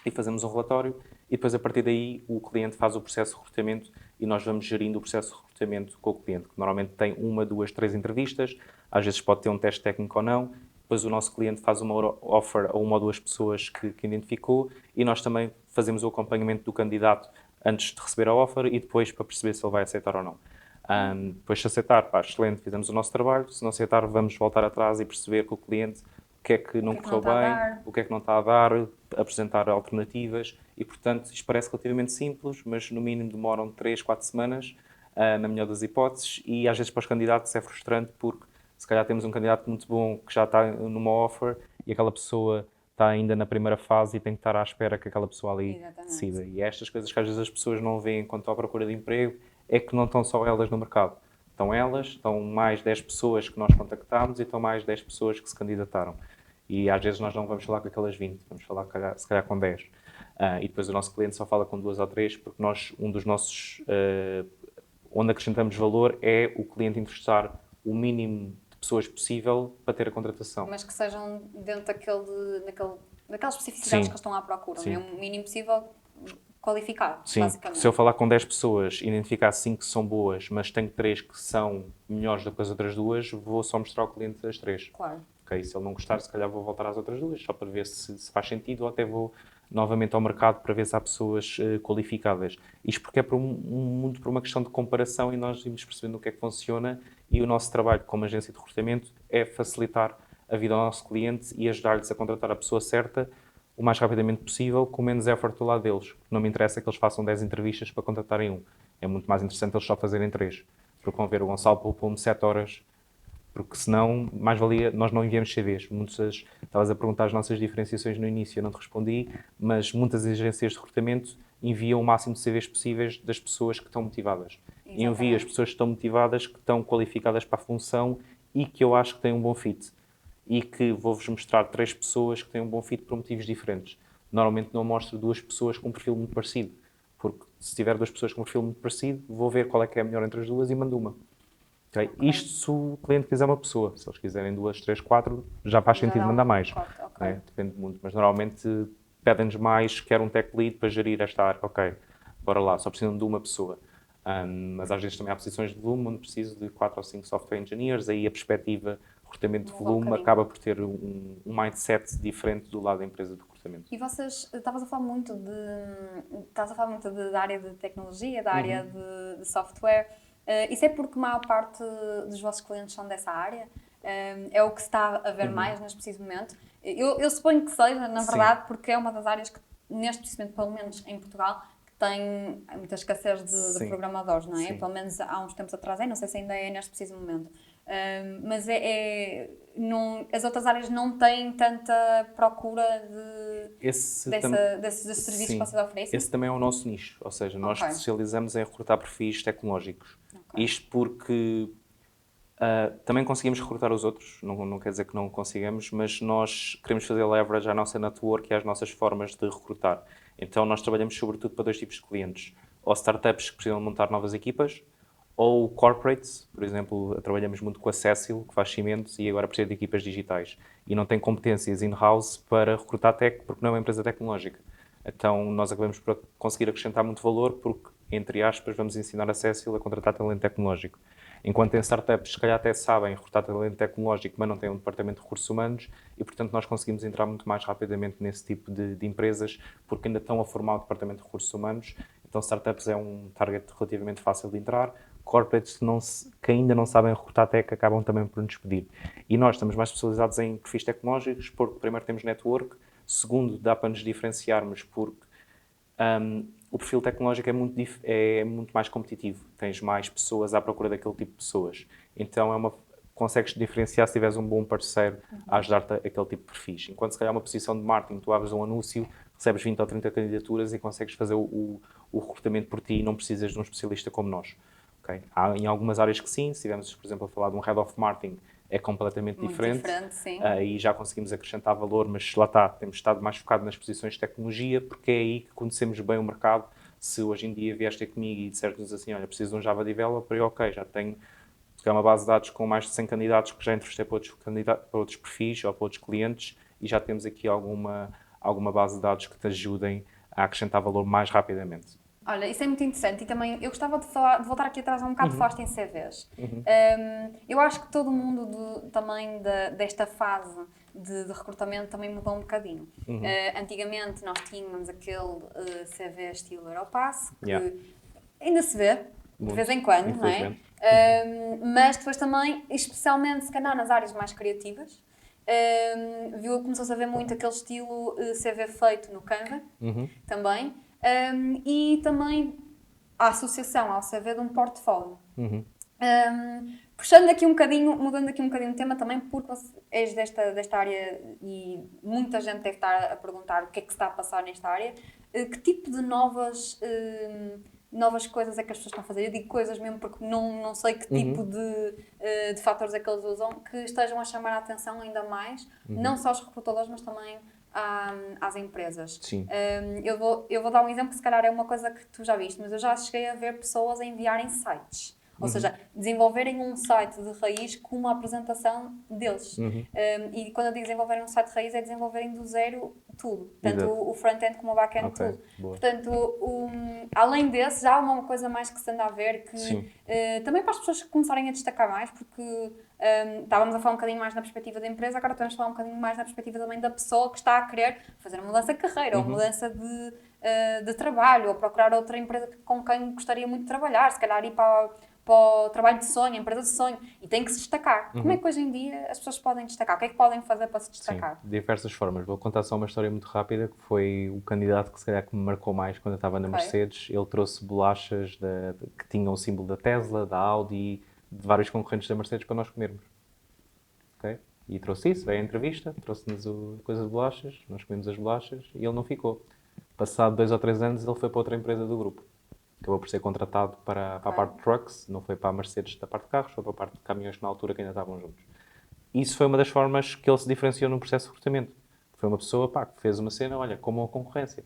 e fazemos um relatório, e depois a partir daí o cliente faz o processo de recrutamento e nós vamos gerindo o processo de recrutamento com o cliente, que normalmente tem 1, 2, 3 entrevistas, às vezes pode ter um teste técnico ou não, depois o nosso cliente faz uma offer a 1 ou 2 pessoas que identificou e nós também fazemos o acompanhamento do candidato antes de receber a offer e depois para perceber se ele vai aceitar ou não. Depois se aceitar, pá, excelente, fizemos o nosso trabalho, se não aceitar vamos voltar atrás e perceber com o cliente o que é que não correu bem, o que é que não está a dar, apresentar alternativas e, portanto, isto parece relativamente simples, mas no mínimo demoram 3, 4 semanas, na melhor das hipóteses, e às vezes para os candidatos é frustrante porque se calhar temos um candidato muito bom que já está numa offer e aquela pessoa está ainda na primeira fase e tem que estar à espera que aquela pessoa ali decida. E estas coisas que às vezes as pessoas não veem enquanto estão à procura de emprego é que não estão só elas no mercado. Estão elas, estão mais 10 pessoas que nós contactámos e estão mais 10 pessoas que se candidataram. E às vezes nós não vamos falar com aquelas 20, vamos falar se calhar com 10. E depois o nosso cliente só fala com 2 ou 3, porque nós, um dos nossos, onde acrescentamos valor é o cliente interessar o mínimo de pessoas possível para ter a contratação. Mas que sejam dentro daquelas especificidades que eles estão à procura, não é? O mínimo possível qualificado, basicamente. Se eu falar com 10 pessoas, identificar 5 que são boas, mas tenho 3 que são melhores do que as outras 2, vou só mostrar ao cliente as 3. Claro. Okay? Se ele não gostar, se calhar vou voltar às outras 2, só para ver se faz sentido, ou até vou novamente ao mercado para ver se há pessoas qualificadas. Isto porque é muito por uma questão de comparação e nós irmos percebendo o que é que funciona e o nosso trabalho como agência de recrutamento é facilitar a vida ao nosso cliente e ajudar-lhes a contratar a pessoa certa o mais rapidamente possível, com menos effort do lado deles. Não me interessa que eles façam 10 entrevistas para contratarem um. É muito mais interessante eles só fazerem 3. Porque vão ver o Gonçalo poupou-me 7 horas, porque senão, mais valia, nós não enviamos CVs. Estavas a perguntar as nossas diferenciações no início, eu não te respondi, mas muitas agências de recrutamento enviam o máximo de CVs possíveis das pessoas que estão motivadas. E envio as pessoas que estão motivadas, que estão qualificadas para a função e que eu acho que têm um bom fit. E que vou-vos mostrar 3 pessoas que têm um bom fit por motivos diferentes. Normalmente não mostro 2 pessoas com um perfil muito parecido, porque se tiver 2 pessoas com um perfil muito parecido, vou ver qual é que é a melhor entre as duas e mando uma. Okay? Isto se o cliente quiser uma pessoa. Se eles quiserem 2, 3, 4, já faz sentido mandar mais. Né? Depende muito, mas normalmente pedem-nos mais, quer um tech lead para gerir esta área. Ok, bora lá, só precisam de uma pessoa. Mas às vezes também há posições de volume onde preciso de 4 ou 5 software engineers, aí a perspectiva recrutamento de volume acaba por ter um mindset diferente do lado da empresa de recrutamento. E vocês, estavas a falar muito da área de tecnologia, da área de software. Isso é porque a maior parte dos vossos clientes são dessa área? É o que se está a ver mais neste preciso momento? Eu suponho que seja, na verdade, porque é uma das áreas que, neste preciso momento, pelo menos em Portugal, que tem muita escassez de programadores, não é? Sim. Pelo menos há uns tempos atrás, não sei se ainda é neste preciso momento. Mas as outras áreas não têm tanta procura desses serviços que vocês oferecem? Esse também é o nosso nicho, ou seja, nós especializamos em recrutar perfis tecnológicos. Isto porque também conseguimos recrutar os outros, não quer dizer que não consigamos, mas nós queremos fazer leverage à nossa network e às nossas formas de recrutar. Então nós trabalhamos sobretudo para 2 tipos de clientes, ou startups que precisam montar novas equipas, ou corporates, por exemplo, trabalhamos muito com a Cecil, que faz cimentos e agora precisa de equipas digitais. E não tem competências in-house para recrutar tech, porque não é uma empresa tecnológica. Então, nós acabamos por conseguir acrescentar muito valor, porque, entre aspas, vamos ensinar a Cecil a contratar talento tecnológico. Enquanto em startups, se calhar até sabem recrutar talento tecnológico, mas não têm um departamento de recursos humanos e, portanto, nós conseguimos entrar muito mais rapidamente nesse tipo de empresas, porque ainda estão a formar o departamento de recursos humanos. Então, startups é um target relativamente fácil de entrar. Corporates que ainda não sabem recrutar tech acabam também por nos pedir. E nós estamos mais especializados em perfis tecnológicos, porque primeiro temos network, segundo dá para nos diferenciarmos porque o perfil tecnológico é muito mais competitivo. Tens mais pessoas à procura daquele tipo de pessoas. Então consegues diferenciar se tiveres um bom parceiro a ajudar-te a aquele tipo de perfis. Enquanto se calhar uma posição de marketing, tu abres um anúncio, recebes 20 ou 30 candidaturas e consegues fazer o recrutamento por ti e não precisas de um especialista como nós. Okay? Há em algumas áreas que sim, se estivermos, por exemplo, a falar de um Head of Marketing, é completamente Muito diferente. diferente, sim. E já conseguimos acrescentar valor, mas lá está, temos estado mais focado nas posições de tecnologia, porque é aí que conhecemos bem o mercado. Se hoje em dia vieste ter comigo e disseres assim, olha, preciso de um Java Developer, e ok, já tenho uma base de dados com mais de 100 candidatos que já entrevistei para outros perfis ou para outros clientes e já temos aqui alguma base de dados que te ajudem a acrescentar valor mais rapidamente. Olha, isso é muito interessante e também eu gostava de voltar aqui atrás um bocado, falaste em CVs. Eu acho que todo mundo também desta fase de recrutamento também mudou um bocadinho. Antigamente nós tínhamos aquele CV estilo Europass, que Yeah. ainda se vê, de vez em quando, não é? Mas depois também, especialmente se calhar nas áreas mais criativas, começou-se a ver muito aquele estilo CV feito no Canva, também. E também a associação ao CV de um portfólio. Puxando aqui um bocadinho, mudando aqui um bocadinho de tema também, porque você és desta área e muita gente deve estar a perguntar o que é que se está a passar nesta área, que tipo de novas coisas é que as pessoas estão a fazer? Eu digo coisas mesmo porque não sei que tipo de fatores é que eles usam que estejam a chamar a atenção ainda mais, não só aos recrutadores, mas também às empresas. Sim. Eu vou dar um exemplo que se calhar é uma coisa que tu já viste, mas eu já cheguei a ver pessoas a enviarem sites. Ou seja, desenvolverem um site de raiz com uma apresentação deles. E quando eu digo desenvolverem um site de raiz, é desenvolverem do zero tudo. Tanto o front-end como o back-end, tudo. Boa. Portanto, além desse, já há uma coisa mais que se anda a ver que também para as pessoas começarem a destacar mais, porque estávamos a falar um bocadinho mais na perspectiva da empresa, agora estamos a falar um bocadinho mais na perspectiva também da pessoa que está a querer fazer uma mudança de carreira ou mudança de trabalho ou procurar outra empresa com quem gostaria muito de trabalhar, se calhar ir para o trabalho de sonho, a empresa de sonho, e tem que se destacar. Como é que hoje em dia as pessoas podem destacar? O que é que podem fazer para se destacar? Sim, de diversas formas. Vou contar só uma história muito rápida, que foi o candidato que se calhar que me marcou mais quando eu estava na Mercedes. Ele trouxe bolachas que tinham o símbolo da Tesla, da Audi, de vários concorrentes da Mercedes para nós comermos. Okay? E trouxe isso, veio à entrevista, trouxe-nos coisa de bolachas, nós comemos as bolachas e ele não ficou. Passado 2 ou 3 anos ele foi para outra empresa do grupo. Acabou por ser contratado para a parte de trucks, não foi para a Mercedes da parte de carros, foi para a parte de caminhões na altura que ainda estavam juntos. Isso foi uma das formas que ele se diferenciou no processo de recrutamento. Foi uma pessoa que fez uma cena, olha, como a concorrência.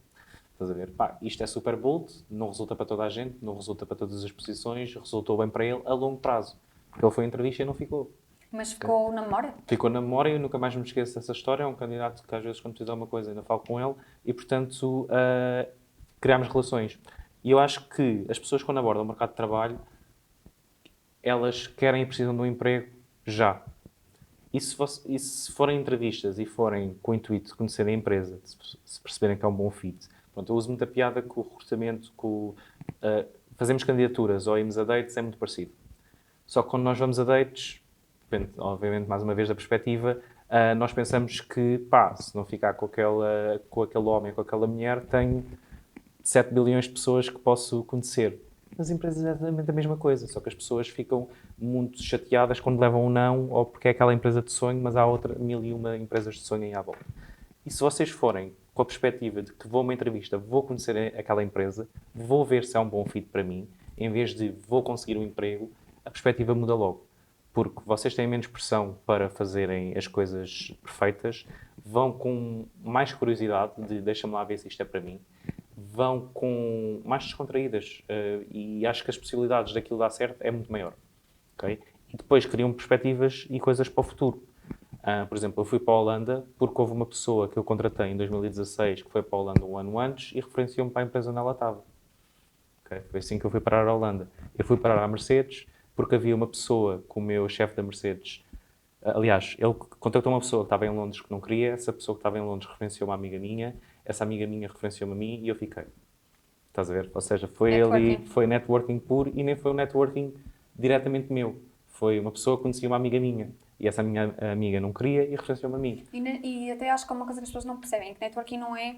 Estás a ver? Isto é super bold, não resulta para toda a gente, não resulta para todas as posições, resultou bem para ele a longo prazo. Porque ele foi à entrevista e não ficou. Mas ficou na memória? Ficou na memória e nunca mais me esqueço dessa história. É um candidato que às vezes quando preciso de alguma coisa ainda falo com ele e, portanto, criámos relações. E eu acho que as pessoas quando abordam o mercado de trabalho, elas querem e precisam de um emprego já. E se forem entrevistas e forem com o intuito de conhecerem a empresa, se perceberem que é um bom fit. Pronto, eu uso muita piada que o recrutamento, fazemos candidaturas ou irmos a dates é muito parecido. Só que quando nós vamos a dates, depende, obviamente, mais uma vez, da perspectiva, nós pensamos que, se não ficar com aquele homem, com aquela mulher, tenho 7 bilhões de pessoas que posso conhecer. Nas empresas é exatamente a mesma coisa, só que as pessoas ficam muito chateadas quando levam um não, ou porque é aquela empresa de sonho, mas há 1001 empresas de sonho aí à volta. E se vocês forem com a perspectiva de que vou a uma entrevista, vou conhecer aquela empresa, vou ver se é um bom fit para mim, em vez de vou conseguir um emprego, a perspectiva muda logo. Porque vocês têm menos pressão para fazerem as coisas perfeitas, vão com mais curiosidade de deixa-me lá ver se isto é para mim, vão com mais descontraídas e acho que as possibilidades daquilo dar certo é muito maior. Okay? E depois criam perspectivas e coisas para o futuro. Por exemplo, eu fui para a Holanda porque houve uma pessoa que eu contratei em 2016 que foi para a Holanda um ano antes e referenciou-me para a empresa onde ela estava. Okay? Foi assim que eu fui parar à Holanda. Eu fui parar à Mercedes porque havia uma pessoa com o meu chefe da Mercedes. Aliás, ele contactou uma pessoa que estava em Londres que não queria, essa pessoa que estava em Londres referenciou uma amiga minha, essa amiga minha referenciou-me a mim e eu fiquei. Estás a ver? Ou seja, foi ali, foi networking puro e nem foi um networking diretamente meu. Foi uma pessoa que conhecia uma amiga minha e essa minha amiga não queria e referenciou-me a mim. E até acho que é uma coisa que as pessoas não percebem, que networking não é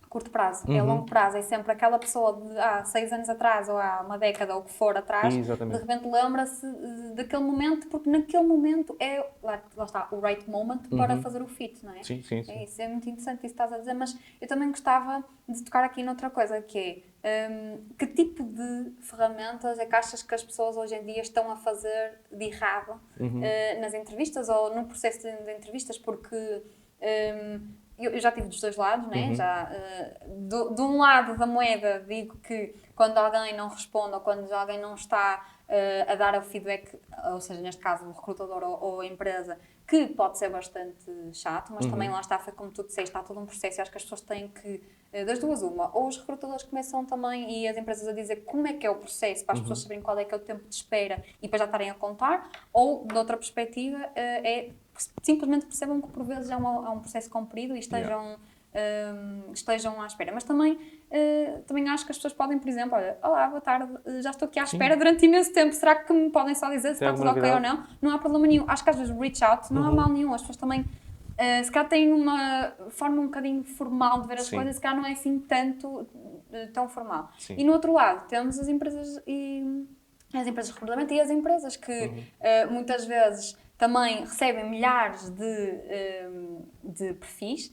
curto prazo, é longo prazo, é sempre aquela pessoa de há 6 anos atrás ou há uma década ou o que for atrás, Exatamente. de repente lembra-se daquele momento, porque naquele momento é, lá está, o right moment para fazer o fit, não é? Sim, sim, sim. É isso, é muito interessante isso que estás a dizer, mas eu também gostava de tocar aqui noutra coisa, que é, que tipo de ferramentas é que achas que as pessoas hoje em dia estão a fazer de errado nas entrevistas ou no processo de entrevistas, porque eu já tive dos dois lados, né? De um lado da moeda digo que quando alguém não responde ou quando alguém não está a dar o feedback, ou seja, neste caso o recrutador ou a empresa, que pode ser bastante chato, mas também lá está, foi como tu disseste, está todo um processo e acho que as pessoas têm que, das duas uma, ou os recrutadores começam também e as empresas a dizer como é que é o processo para as pessoas saberem qual é que é o tempo de espera e depois já estarem a contar, ou de outra perspectiva é simplesmente percebam que por vezes é um processo comprido e estejam à espera. Mas também acho que as pessoas podem, por exemplo, olá, boa tarde, já estou aqui à espera durante imenso tempo, será que me podem só dizer se está tudo ok ou não? Não há problema nenhum. Acho que às vezes reach out não há mal nenhum. As pessoas também, se calhar têm uma forma um bocadinho formal de ver as coisas, se calhar não é assim tão formal. Sim. E no outro lado temos as empresas de recrutamento e as empresas que muitas vezes também recebem milhares de perfis,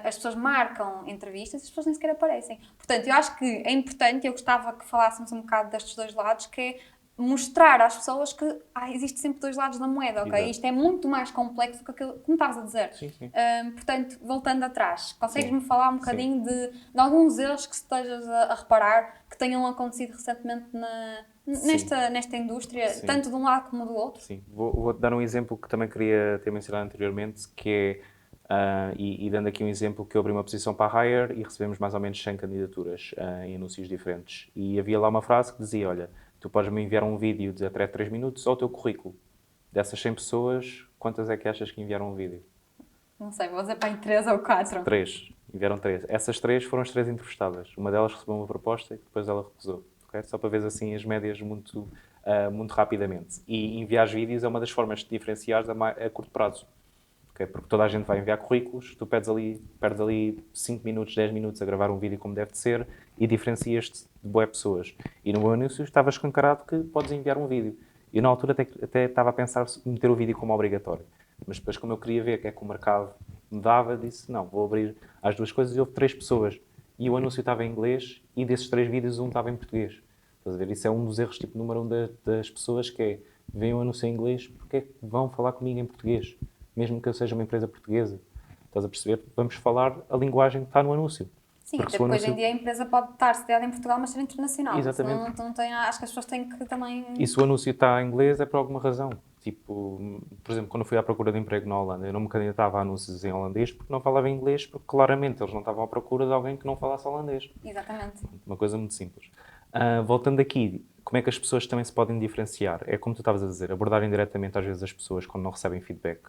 as pessoas marcam entrevistas e as pessoas nem sequer aparecem. Portanto, eu acho que é importante, eu gostava que falássemos um bocado destes dois lados, que é mostrar às pessoas que existe sempre dois lados da moeda, ok? Exato. Isto é muito mais complexo do que aquilo, como estavas a dizer. Sim, sim. Portanto, voltando atrás, consegues-me falar um bocadinho de alguns erros que estejas a reparar que tenham acontecido recentemente nesta indústria, tanto de um lado como do outro? Sim, vou-te dar um exemplo que também queria ter mencionado anteriormente, que é, e dando aqui um exemplo, que eu abri uma posição para a Hire e recebemos mais ou menos 100 candidaturas em anúncios diferentes. E havia lá uma frase que dizia, olha, tu podes-me enviar um vídeo de até 3 minutos ou o teu currículo. Dessas 100 pessoas, quantas é que achas que enviaram um vídeo? Não sei, vou dizer para aí 3 ou 4. 3. Enviaram 3. Essas 3 foram as 3 entrevistadas. Uma delas recebeu uma proposta e depois ela recusou. Okay? Só para ver assim as médias muito rapidamente. E enviar vídeos é uma das formas de diferenciar a curto prazo. Okay? Porque toda a gente vai enviar currículos, tu perdes ali 5 minutos, 10 minutos a gravar um vídeo como deve de ser e diferencias-te de boas pessoas. E no meu anúncio estava escancarado que podes enviar um vídeo. Eu na altura até estava a pensar em meter o vídeo como obrigatório. Mas depois, como eu queria ver o que é que o mercado me dava, disse, não, vou abrir as duas coisas e houve 3 pessoas. E o anúncio estava em inglês e desses 3 vídeos um estava em português. Estás a ver? Isso é um dos erros, tipo, número 1 das pessoas, que é, veem o anúncio em inglês, porque é que vão falar comigo em português? Mesmo que eu seja uma empresa portuguesa. Estás a perceber? Vamos falar a linguagem que está no anúncio. Sim, até porque hoje em dia a empresa pode estar sediada em Portugal, mas ser internacional. Exatamente. Acho que as pessoas têm que também... E se o anúncio está em inglês é por alguma razão. Tipo, por exemplo, quando eu fui à procura de emprego na Holanda, eu não me candidatava a anúncios em holandês porque não falava inglês, porque claramente eles não estavam à procura de alguém que não falasse holandês. Exatamente. Uma coisa muito simples. Voltando aqui, como é que as pessoas também se podem diferenciar? É como tu estavas a dizer, abordarem diretamente às vezes as pessoas quando não recebem feedback.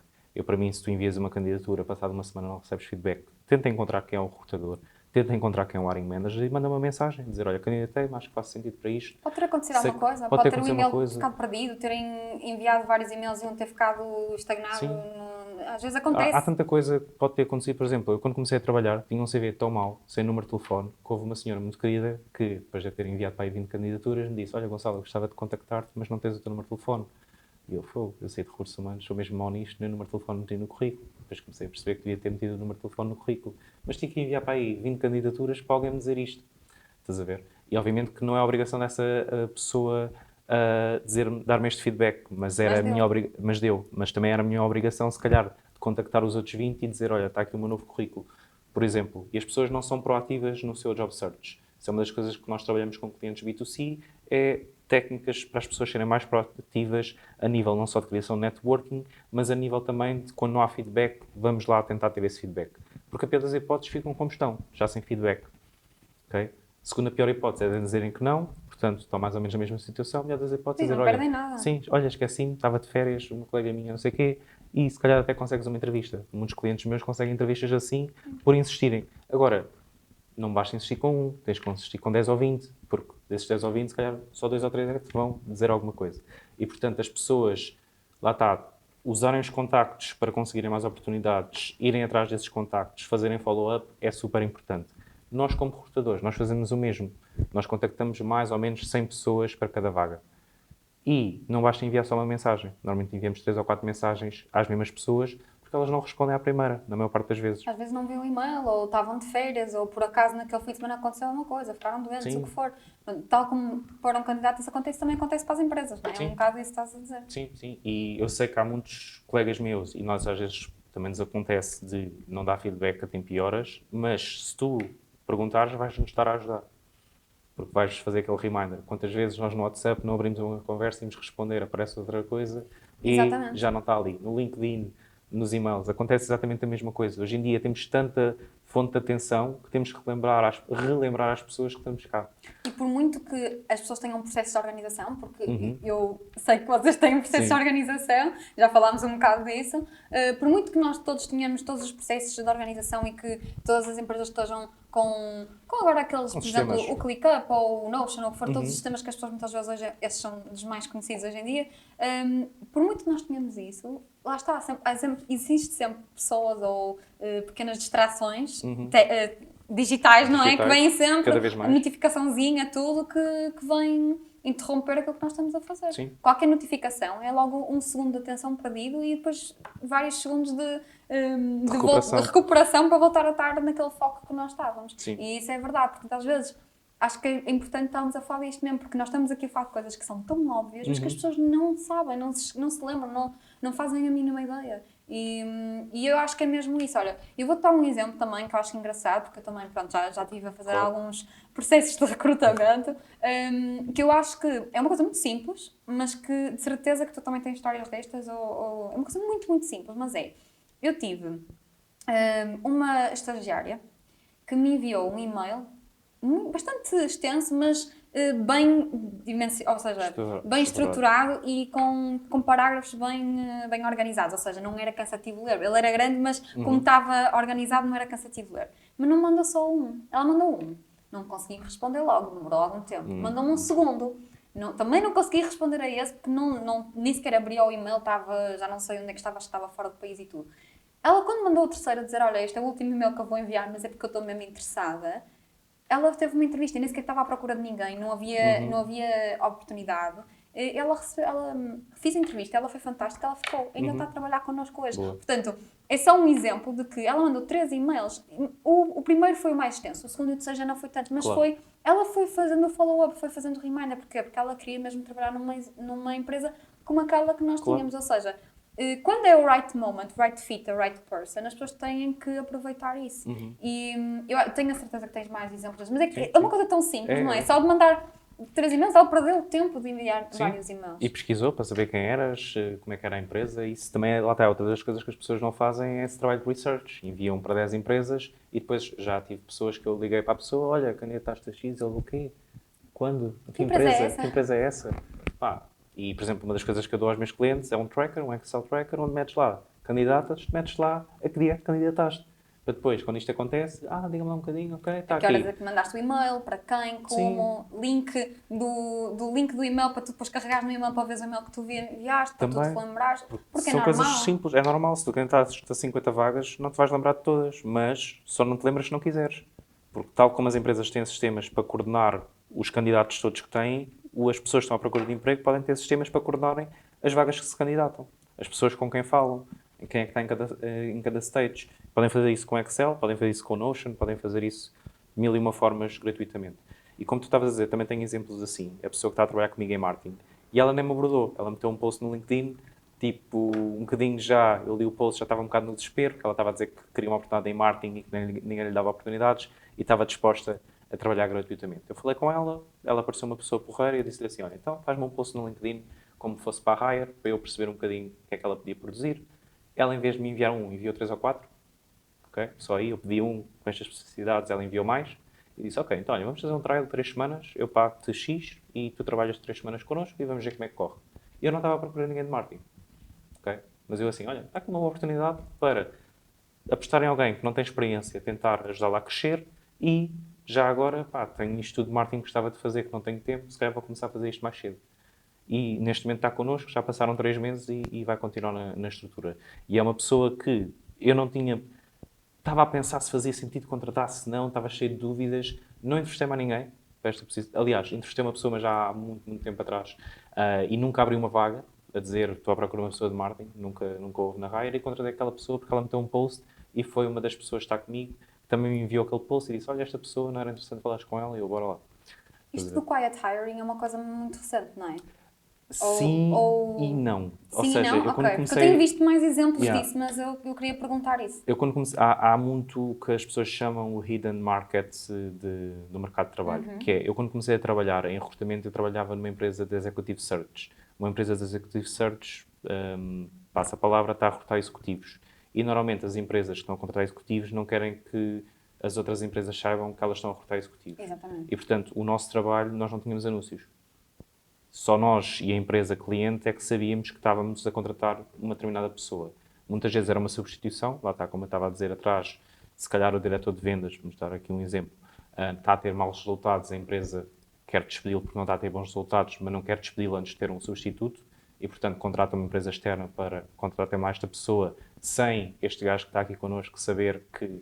Para mim, se tu envias uma candidatura, passado uma semana não recebes feedback, tenta encontrar quem é o recrutador, tenta encontrar quem é o hiring manager e manda uma mensagem, dizer, olha, candidatei-me, acho que faz sentido para isto. Pode ter acontecido alguma coisa, pode ter um e-mail ficado perdido, terem enviado vários e-mails e não ter ficado estagnado. Às vezes acontece. Há tanta coisa que pode ter acontecido. Por exemplo, eu quando comecei a trabalhar, tinha um CV tão mau, sem número de telefone, que houve uma senhora muito querida que, depois de ter enviado para aí 20 candidaturas, me disse, olha Gonçalo, eu gostava de contactar-te, mas não tens o teu número de telefone. E eu sei de recursos humanos, sou mesmo mau nisto, nem o número de telefone meti no currículo. Depois comecei a perceber que devia ter metido o número de telefone no currículo. Mas tinha que enviar para aí 20 candidaturas para alguém me dizer isto. Estás a ver? E obviamente que não é a obrigação dessa pessoa dar-me este feedback, mas também era a minha obrigação, se calhar, de contactar os outros 20 e dizer, olha, está aqui o meu novo currículo. Por exemplo, e as pessoas não são proativas no seu job search. Isso é uma das coisas que nós trabalhamos com clientes B2C, é técnicas para as pessoas serem mais proativas a nível não só de criação de networking, mas a nível também de quando não há feedback, vamos lá tentar ter esse feedback. Porque a pior das hipóteses ficam como estão, já sem feedback. Okay? Segunda pior hipótese é dizerem que não, portanto, estão mais ou menos na mesma situação. A melhor das hipóteses Sim, é não dizer, perdem olha, nada. sim, olha, esqueci-me, estava de férias, uma colega minha, não sei o quê, e se calhar até consegues uma entrevista. Muitos clientes meus conseguem entrevistas assim, por insistirem. Agora, não basta insistir com um, tens que insistir com 10 ou 20, porque desses 10 ou 20, se calhar só 2 ou 3 é que te vão dizer alguma coisa. E, portanto, as pessoas, lá está, usarem os contactos para conseguirem mais oportunidades, irem atrás desses contactos, fazerem follow-up, é super importante. Nós, como recrutadores, nós fazemos o mesmo. Nós contactamos mais ou menos 100 pessoas para cada vaga. E não basta enviar só uma mensagem. Normalmente enviamos 3 ou 4 mensagens às mesmas pessoas, porque elas não respondem à primeira, na maior parte das vezes. Às vezes não viam o e-mail, ou estavam de férias, ou por acaso naquele fim de semana aconteceu alguma coisa, ficaram doentes, Sim. o que for. Tal como para um candidato isso acontece, também acontece para as empresas, não é? É Sim. um bocado isso que estás a dizer. Sim, sim. E eu sei que há muitos colegas meus, e nós às vezes também nos acontece de não dar feedback a tempo e horas, mas se tu perguntares, vais-nos estar a ajudar. Porque vais fazer aquele reminder. Quantas vezes nós no WhatsApp não abrimos uma conversa e nos responder, aparece outra coisa e Exatamente. já não está ali. No LinkedIn, nos e-mails, acontece exatamente a mesma coisa. Hoje em dia temos tanta fonte de atenção que temos que relembrar às pessoas que estamos cá. E por muito que as pessoas tenham processos de organização, porque eu sei que vocês têm um processo de organização, já falámos um bocado disso, por muito que nós todos tenhamos todos os processos de organização e que todas as empresas estejam com agora aqueles, por exemplo, sistemas. o ClickUp ou o Notion, ou o que for, todos os sistemas que as pessoas muitas vezes hoje, esses são dos mais conhecidos hoje em dia, por muito que nós tenhamos isso, lá está, existe sempre pessoas ou pequenas distrações digitais, não é? Que vêm sempre, cada vez mais. a notificaçãozinha, tudo que vem interromper aquilo que nós estamos a fazer. Sim. Qualquer notificação é logo um segundo de atenção perdido e depois vários segundos de recuperação para voltar a estar naquele foco que nós estávamos. Sim. E isso é verdade, porque às vezes acho que é importante estarmos a falar disto mesmo, porque nós estamos aqui a falar de coisas que são tão óbvias, mas que as pessoas não sabem, não se lembram, não fazem a mínima ideia. E eu acho que é mesmo isso. Olha, eu vou-te dar um exemplo também que eu acho engraçado, porque eu também, pronto, já estive a fazer alguns processos de recrutamento, que eu acho que é uma coisa muito simples, mas que de certeza que tu também tens histórias destas, ou é uma coisa muito, muito simples, mas eu tive uma estagiária que me enviou um e-mail bastante extenso, mas ou seja, bem estruturado e com parágrafos bem organizados, ou seja, não era cansativo ler. Ele era grande, mas como estava organizado não era cansativo ler. Mas não mandou só um, ela mandou um. Não consegui responder logo, demorou algum tempo. Mandou-me um segundo. Também não consegui responder a esse, porque nem sequer abria o e-mail, já não sei onde é que estava, acho que estava fora do país e tudo. Ela, quando mandou o terceiro a dizer, olha, este é o último e-mail que eu vou enviar, mas é porque eu estou mesmo interessada, ela teve uma entrevista e nem sequer estava à procura de ninguém, não havia oportunidade. Ela fez a entrevista, ela foi fantástica, ela ficou, ainda está a trabalhar connosco hoje. Boa. Portanto, é só um exemplo de que ela mandou 3 e-mails. O primeiro foi o mais extenso, o segundo e o terceiro já não foi tanto, mas ela foi fazendo o follow-up, foi fazendo o reminder. Porquê? Porque ela queria mesmo trabalhar numa empresa como aquela que nós tínhamos, ou seja, quando é o right moment, right fit, a right person, as pessoas têm que aproveitar isso. E eu tenho a certeza que tens mais exemplos, mas é uma coisa tão simples, não é? Só de mandar 3 e-mails, ela perdeu o tempo de enviar vários e-mails. E pesquisou para saber quem eras, como é que era a empresa. Isso também lá está, outra das coisas que as pessoas não fazem é esse trabalho de research. Enviam para 10 empresas e depois já tive pessoas que eu liguei para a pessoa, olha, candidataste a X, ele o quê? Quando? Que empresa é essa? Que empresa é essa? Pá. E, por exemplo, uma das coisas que eu dou aos meus clientes é um tracker, um Excel tracker, onde metes lá candidatas, metes lá a que dia candidataste. Para depois, quando isto acontece, diga-me lá um bocadinho, ok, está aqui. Que horas é que mandaste o e-mail, para quem, como, link do link do e-mail para tu depois carregares no e-mail para ver o e-mail que tu enviaste, para tu te lembrares, porque são é normal. coisas simples, é normal. Se tu candidataste a 50 vagas, não te vais lembrar de todas, mas só não te lembras se não quiseres. Porque tal como as empresas têm sistemas para coordenar os candidatos todos que têm, as pessoas que estão à procura de emprego podem ter sistemas para coordenarem as vagas que se candidatam. As pessoas com quem falam, quem é que está em cada stage. Podem fazer isso com Excel, podem fazer isso com Notion, podem fazer isso de 1001 formas gratuitamente. E como tu estavas a dizer, também tenho exemplos assim. A pessoa que está a trabalhar comigo em marketing. E ela nem me abordou. Ela meteu um post no LinkedIn, tipo, um bocadinho já, eu li o post, já estava um bocado no desespero, porque ela estava a dizer que queria uma oportunidade em marketing e que ninguém lhe dava oportunidades e estava disposta a trabalhar gratuitamente. Eu falei com ela pareceu uma pessoa porreira e eu disse-lhe assim, olha, então faz-me um post no LinkedIn como fosse para a Hire, para eu perceber um bocadinho o que é que ela podia produzir. Ela, em vez de me enviar enviou 3 ou 4. Okay? Só aí, eu pedi um com estas especificidades, ela enviou mais. E disse, ok, então olha, vamos fazer um trial de 3 semanas, eu pago-te X e tu trabalhas 3 semanas connosco e vamos ver como é que corre. E eu não estava a procurar ninguém de marketing. Okay? Mas eu assim, olha, está aqui uma boa oportunidade para apostar em alguém que não tem experiência, tentar ajudá-la a crescer e já agora, pá, tenho isto tudo de marketing que gostava de fazer, que não tenho tempo, se calhar vou começar a fazer isto mais cedo. E neste momento está connosco, já passaram 3 meses e vai continuar na estrutura. E é uma pessoa que eu não tinha... Estava a pensar se fazia sentido contratar, se não, estava cheio de dúvidas. Não entrevistei mais ninguém. Aliás, entrevistei uma pessoa, mas já há muito, muito tempo atrás, e nunca abri uma vaga a dizer estou à procura de uma pessoa de marketing, nunca houve na Hire, e contratei aquela pessoa porque ela meteu um post e foi uma das pessoas que está comigo, também me enviou aquele post e disse, olha, esta pessoa, não era interessante falar com ela, e eu, bora lá. Isto do quiet hiring é uma coisa muito recente, não é? Sim e não. Ou Sim e seja, não? eu quando Ok. Porque eu tenho comecei... visto mais exemplos Yeah. disso, mas eu queria perguntar isso. Eu quando comecei, há muito o que as pessoas chamam o hidden market do mercado de trabalho, que é, eu quando comecei a trabalhar em recrutamento, eu trabalhava numa empresa de executive search. Uma empresa de executive search, passa a palavra, está a recrutar executivos. E normalmente as empresas que estão a contratar executivos não querem que as outras empresas saibam que elas estão a recrutar executivos. Exatamente. E portanto, o nosso trabalho, nós não tínhamos anúncios. Só nós e a empresa cliente é que sabíamos que estávamos a contratar uma determinada pessoa. Muitas vezes era uma substituição, lá está, como eu estava a dizer atrás, se calhar o diretor de vendas, vamos dar aqui um exemplo, está a ter maus resultados, a empresa quer despedi-lo porque não está a ter bons resultados, mas não quer despedi-lo antes de ter um substituto, e portanto contrata uma empresa externa para contratar mais esta pessoa, sem este gajo que está aqui connosco saber que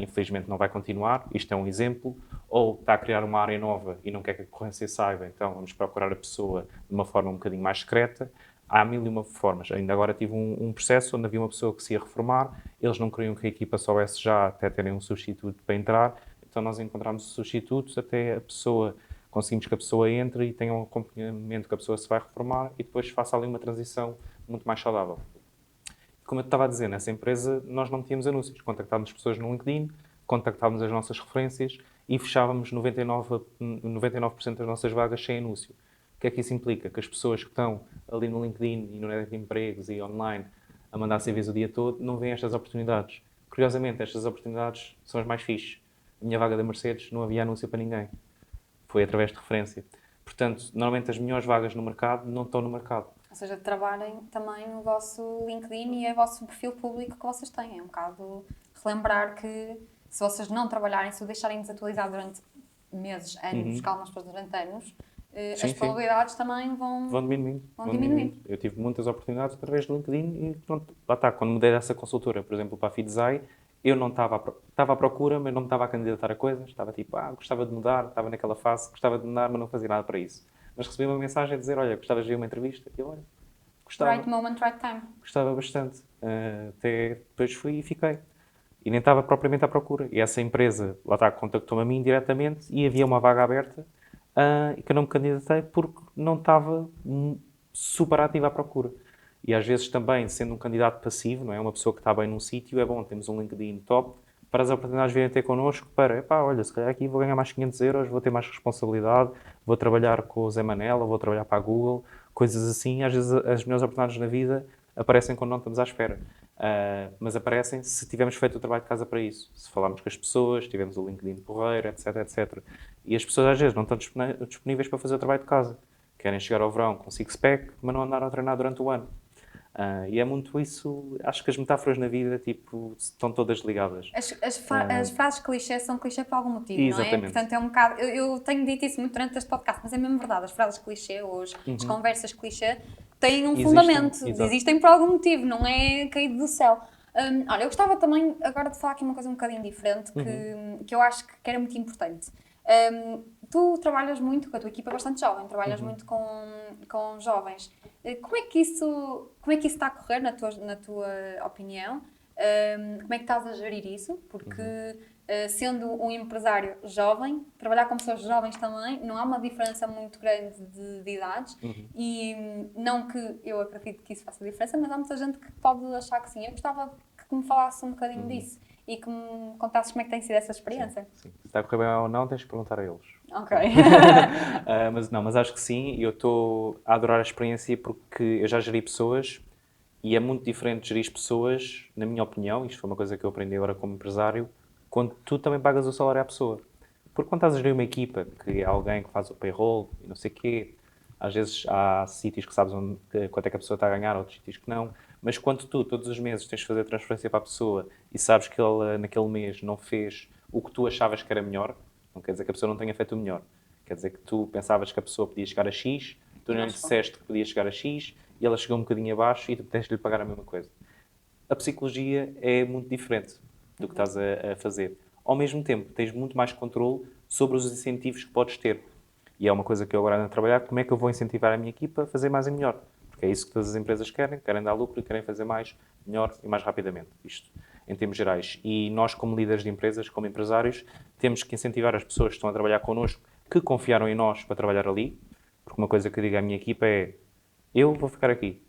infelizmente não vai continuar, isto é um exemplo, ou está a criar uma área nova e não quer que a concorrência saiba, então vamos procurar a pessoa de uma forma um bocadinho mais secreta. Há mil e uma formas. Ainda agora tive um processo onde havia uma pessoa que se ia reformar, eles não queriam que a equipa soubesse já até terem um substituto para entrar, então nós encontramos substitutos até a pessoa, conseguimos que a pessoa entre e tenha um acompanhamento que a pessoa se vai reformar e depois faça ali uma transição muito mais saudável. Como eu estava a dizer, nessa empresa nós não tínhamos anúncios. Contactávamos pessoas no LinkedIn, contactávamos as nossas referências e fechávamos 99% das nossas vagas sem anúncio. O que é que isso implica? Que as pessoas que estão ali no LinkedIn e no Net de Empregos e online a mandar CVs o dia todo não veem estas oportunidades. Curiosamente, estas oportunidades são as mais fixes. A minha vaga da Mercedes não havia anúncio para ninguém. Foi através de referência. Portanto, normalmente as melhores vagas no mercado não estão no mercado. Ou seja, trabalhem também o vosso LinkedIn e o vosso perfil público que vocês têm. É um bocado relembrar que se vocês não trabalharem, se o deixarem desatualizado durante meses, anos, calma, depois durante anos, as probabilidades também vão diminuindo. Eu tive muitas oportunidades através do LinkedIn e pronto, lá está. Quando mudei dessa consultora, por exemplo, para a Fidzai, eu não estava à procura, mas não me estava a candidatar a coisas. Estava tipo, gostava de mudar, estava naquela fase, gostava de mudar, mas não fazia nada para isso. Mas recebi uma mensagem a dizer, olha, gostavas de ver uma entrevista? E eu, olha, gostava. Right moment, right time. Gostava bastante. Até depois fui e fiquei. E nem estava propriamente à procura. E essa empresa, lá está, contactou-me a mim diretamente e havia uma vaga aberta e que eu não me candidatei porque não estava super ativa à procura. E às vezes também, sendo um candidato passivo, não é? Uma pessoa que está bem num sítio, é bom, temos um LinkedIn top para as oportunidades virem ter connosco, para, olha, se calhar aqui vou ganhar mais 500 euros, vou ter mais responsabilidade, vou trabalhar com o Zé Manela, vou trabalhar para a Google, coisas assim. Às vezes as melhores oportunidades na vida aparecem quando não estamos à espera. Mas aparecem se tivermos feito o trabalho de casa para isso. Se falarmos com as pessoas, tivermos o LinkedIn porreiro, etc, etc. E as pessoas às vezes não estão disponíveis para fazer o trabalho de casa. Querem chegar ao verão com six-pack, mas não andaram a treinar durante o ano. E é muito isso, acho que as metáforas na vida tipo, estão todas ligadas. As frases clichê são clichê por algum motivo, exatamente. Não é? Portanto, é um bocado... Eu tenho dito isso muito durante este podcast, mas é mesmo verdade. As frases clichê ou as conversas clichê têm um fundamento. Existem por algum motivo, não é caído do céu. Olha, eu gostava também agora de falar aqui uma coisa um bocadinho diferente que eu acho que era muito importante. Tu trabalhas muito, com a tua equipa é bastante jovem, trabalhas muito com jovens. Como é que isso está a correr, na tua opinião? Como é que estás a gerir isso? Porque sendo um empresário jovem, trabalhar com pessoas jovens também, não há uma diferença muito grande de idades e não que eu acredito que isso faça diferença, mas há muita gente que pode achar que sim. Eu gostava que me falasse um bocadinho disso e que me contasses como é que tem sido essa experiência. Sim. Se está a correr bem ou não, tens de perguntar a eles. Ok. Mas acho que sim, e eu estou a adorar a experiência porque eu já geri pessoas e é muito diferente gerir pessoas, na minha opinião, isto foi uma coisa que eu aprendi agora como empresário, quando tu também pagas o salário à pessoa. Porque quando estás a gerir uma equipa, que é alguém que faz o payroll e não sei o quê, às vezes há sítios que sabes quanto é que a pessoa está a ganhar, outros sítios que não, mas quando tu, todos os meses, tens de fazer transferência para a pessoa e sabes que ele, naquele mês, não fez o que tu achavas que era melhor, não quer dizer que a pessoa não tenha feito o melhor. Quer dizer que tu pensavas que a pessoa podia chegar a X, tu não lhe disseste que podia chegar a X, e ela chegou um bocadinho abaixo e tu tens de lhe pagar a mesma coisa. A psicologia é muito diferente do que estás a fazer. Ao mesmo tempo, tens muito mais controle sobre os incentivos que podes ter. E é uma coisa que eu agora ando a trabalhar, como é que eu vou incentivar a minha equipa a fazer mais e melhor. Porque é isso que todas as empresas querem dar lucro e querem fazer mais, melhor e mais rapidamente. Isto em termos gerais. E nós, como líderes de empresas, como empresários, temos que incentivar as pessoas que estão a trabalhar connosco, que confiaram em nós para trabalhar ali. Porque uma coisa que eu digo à minha equipa é: eu vou ficar aqui.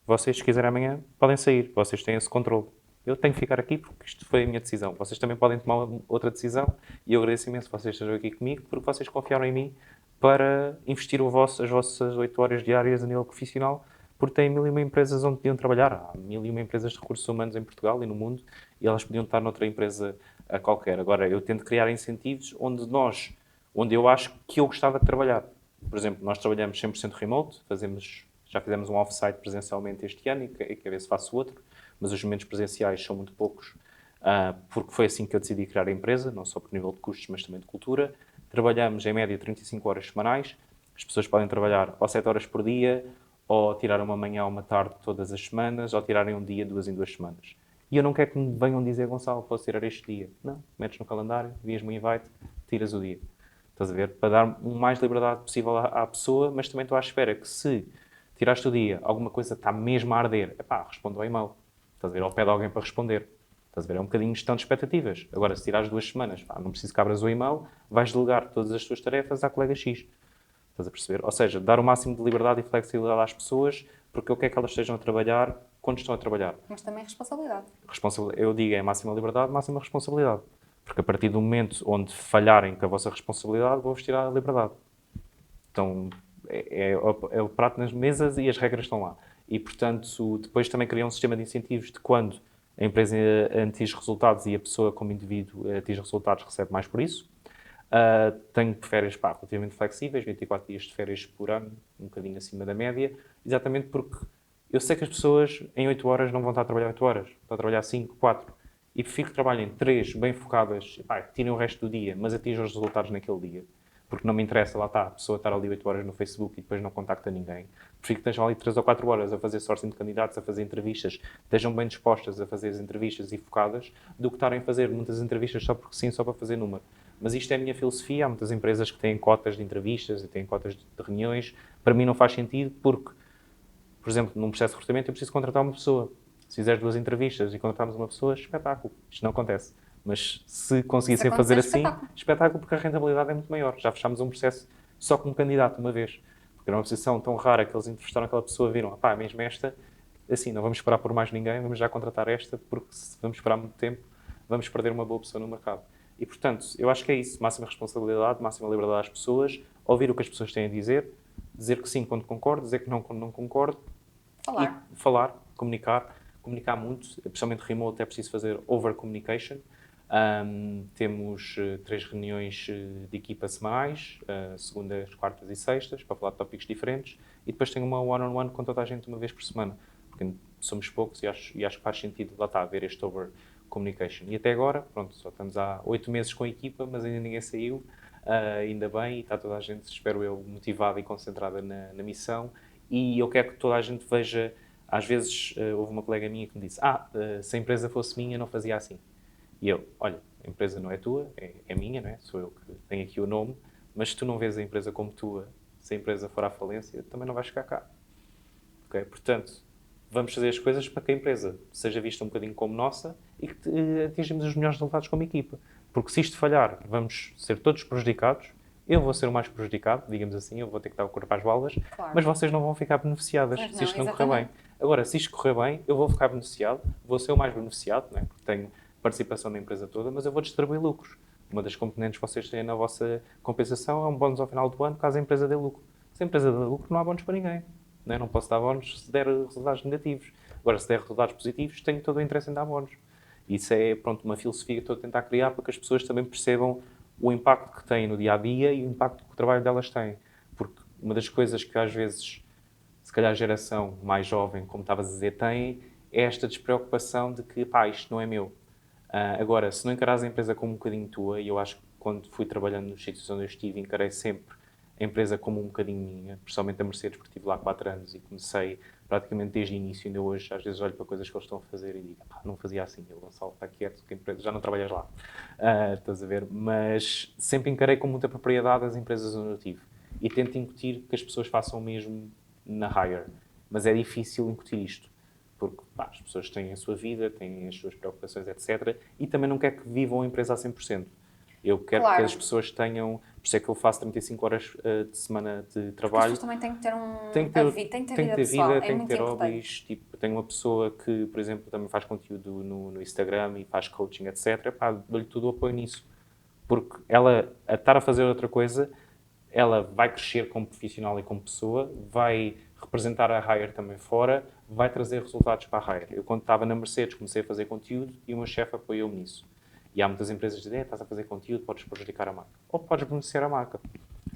Vocês, se quiserem amanhã, podem sair. Vocês têm esse controle. Eu tenho que ficar aqui porque isto foi a minha decisão. Vocês também podem tomar outra decisão e eu agradeço imenso que vocês estejam aqui comigo porque vocês confiaram em mim para investir as vossas 8 horas diárias a nível profissional, porque têm mil e uma empresas onde podiam trabalhar. Há mil e uma empresas de recursos humanos em Portugal e no mundo e elas podiam estar noutra empresa a qualquer. Agora, eu tento criar incentivos onde eu acho que eu gostava de trabalhar. Por exemplo, nós trabalhamos 100% remote, já fizemos um off-site presencialmente este ano e quero ver se faço outro, mas os momentos presenciais são muito poucos, porque foi assim que eu decidi criar a empresa, não só por nível de custos, mas também de cultura. Trabalhamos em média 35 horas semanais, as pessoas podem trabalhar ou 7 horas por dia, ou tirar uma manhã ou uma tarde todas as semanas, ou tirarem um dia 2 em 2 semanas. E eu não quero que me venham dizer: Gonçalo, posso tirar este dia. Não, metes no calendário, envias-me um invite, tiras o dia. Estás a ver? Para dar o mais liberdade possível à pessoa, mas também estou à espera que, se tiraste o dia, alguma coisa está mesmo a arder, epá, responda ao e-mail. Estás a ver? Ou pede alguém para responder. Estás a ver? É um bocadinho de gestão de expectativas. Agora, se tirares 2 semanas, pá, não preciso que abras o e-mail, vais delegar todas as tuas tarefas à colega X. Estás a perceber? Ou seja, dar o máximo de liberdade e flexibilidade às pessoas, porque eu quero que elas estejam a trabalhar quando estão a trabalhar. Mas também responsabilidade. Eu digo é máxima liberdade, máxima responsabilidade. Porque a partir do momento onde falharem com a vossa responsabilidade, vou-vos tirar a liberdade. Então, é o prato nas mesas e as regras estão lá. E, portanto, depois também criar um sistema de incentivos de quando a empresa atinge resultados e a pessoa, como indivíduo, atinge resultados, recebe mais por isso. Tenho férias relativamente flexíveis, 24 dias de férias por ano, um bocadinho acima da média, exatamente porque eu sei que as pessoas em 8 horas não vão estar a trabalhar 8 horas, estão a trabalhar 5, 4. E prefiro que trabalhem 3 bem focadas, tirem o resto do dia, mas atinjam os resultados naquele dia. Porque não me interessa, lá está, a pessoa estar ali 8 horas no Facebook e depois não contacta ninguém. Prefiro que estejam ali 3 ou 4 horas a fazer sourcing de candidatos, a fazer entrevistas, estejam bem dispostas a fazer as entrevistas e focadas, do que estarem a fazer muitas entrevistas só porque sim, só para fazer número. Mas isto é a minha filosofia. Há muitas empresas que têm cotas de entrevistas e têm cotas de reuniões. Para mim não faz sentido porque, por exemplo, num processo de recrutamento eu preciso contratar uma pessoa. Se fizeres 2 entrevistas e contratarmos uma pessoa, espetáculo. Isto não acontece. Mas se conseguissem fazer assim, espetáculo, porque a rentabilidade é muito maior. Já fechámos um processo só com um candidato uma vez. Porque era uma posição tão rara que eles entrevistaram aquela pessoa, viram: mesmo esta, assim, não vamos esperar por mais ninguém, vamos já contratar esta, porque se vamos esperar muito tempo, vamos perder uma boa pessoa no mercado. E, portanto, eu acho que é isso. Máxima responsabilidade, máxima liberdade às pessoas, ouvir o que as pessoas têm a dizer que sim quando concordo, dizer que não quando não concordo. Falar. E falar, comunicar muito, especialmente remote, é preciso fazer over-communication. Temos 3 reuniões de equipa semanais, segundas, quartas e sextas, para falar de tópicos diferentes, e depois tenho uma one-on-one com toda a gente uma vez por semana, porque somos poucos e acho que faz sentido, lá está, haver este over-communication. E até agora, pronto, só estamos há 8 meses com a equipa, mas ainda ninguém saiu, ainda bem, e está toda a gente, espero eu, motivada e concentrada na missão, e eu quero que toda a gente veja. Às vezes houve uma colega minha que me disse: se a empresa fosse minha, não fazia assim. E eu: olha, a empresa não é tua, é minha, não é? Sou eu que tenho aqui o nome, mas se tu não vês a empresa como tua, se a empresa for à falência, também não vais ficar cá. Okay? Portanto, vamos fazer as coisas para que a empresa seja vista um bocadinho como nossa e que atingimos os melhores resultados como equipa. Porque se isto falhar, vamos ser todos prejudicados, eu vou ser o mais prejudicado, digamos assim, eu vou ter que dar o corpo às balas, Claro. mas vocês não vão ficar beneficiadas Mas se isto não correr exatamente. bem. Agora, se isto correr bem, eu vou ficar beneficiado, vou ser o mais beneficiado, né? Porque tenho participação na empresa toda, mas eu vou distribuir lucros. Uma das componentes que vocês têm na vossa compensação é um bónus ao final do ano, caso a empresa dê lucro. Se a empresa dê lucro, não há bónus para ninguém. Né? Não posso dar bónus se der resultados negativos. Agora, se der resultados positivos, tenho todo o interesse em dar bónus. Isso é, pronto, uma filosofia que estou a tentar criar para que as pessoas também percebam o impacto que têm no dia-a-dia e o impacto que o trabalho delas tem. Porque uma das coisas que às vezes, se calhar a geração mais jovem, como estavas a dizer, tem, é esta despreocupação de que, pá, isto não é meu. Agora, se não encaras a empresa como um bocadinho tua, e eu acho que quando fui trabalhando nos sítios onde eu estive, encarei sempre a empresa como um bocadinho minha, principalmente a Mercedes, porque estive lá há 4 anos e comecei praticamente desde o início, ainda hoje, às vezes olho para coisas que eles estão a fazer e digo, pá, não fazia assim, eu, Gonçalo, está quieto, que a empresa, já não trabalhas lá. Estás a ver? Mas sempre encarei com muita propriedade as empresas onde eu estive. E tento incutir que as pessoas façam o mesmo na Hire. Mas é difícil incutir isto. Porque pá, as pessoas têm a sua vida, têm as suas preocupações, etc. E também não quer que vivam a empresa a 100%. Eu quero Claro. que as pessoas tenham... Por isso é que eu faço 35 horas de semana de Porque as trabalho. pessoas também têm que ter Tem que ter vida pessoal. É tem que muito ter importante. hobbies. Tipo, tenho uma pessoa que, por exemplo, também faz conteúdo no Instagram e faz coaching, etc. Pá, dou-lhe todo o apoio nisso. Porque ela, a estar a fazer outra coisa, ela vai crescer como profissional e como pessoa, vai representar a Hire também fora, vai trazer resultados para a Hire. Eu, quando estava na Mercedes, comecei a fazer conteúdo e o meu chefe apoiou-me nisso. E há muitas empresas que dizem, estás a fazer conteúdo, podes prejudicar a marca. Ou podes beneficiar a marca.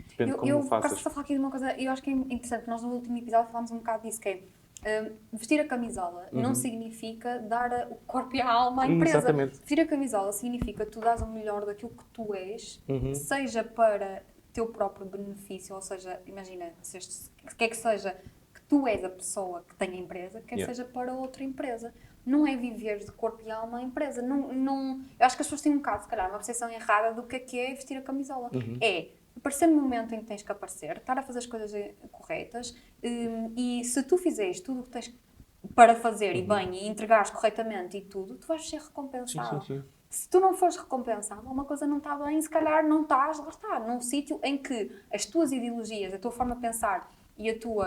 Depende de como o faças. Estou a falar aqui de uma coisa, eu acho que é interessante, nós no último episódio falámos um bocado disso, que é vestir a camisola não significa dar o corpo e a alma à empresa. Exatamente. Vestir a camisola significa tu dás o melhor daquilo que tu és, seja para teu próprio benefício, ou seja, imagina, quer que seja que tu és a pessoa que tem a empresa, quer seja para outra empresa. Não é viver de corpo e alma a empresa. Eu acho que as pessoas têm um bocado, se calhar, uma percepção errada do que é vestir a camisola. É aparecer no momento em que tens que aparecer, estar a fazer as coisas corretas e se tu fizeres tudo o que tens para fazer e bem e entregares corretamente e tudo, tu vais ser recompensado. Sim. Se tu não fores recompensado, uma coisa não está bem, se calhar não estás, lá está, num sítio em que as tuas ideologias, a tua forma de pensar e aquilo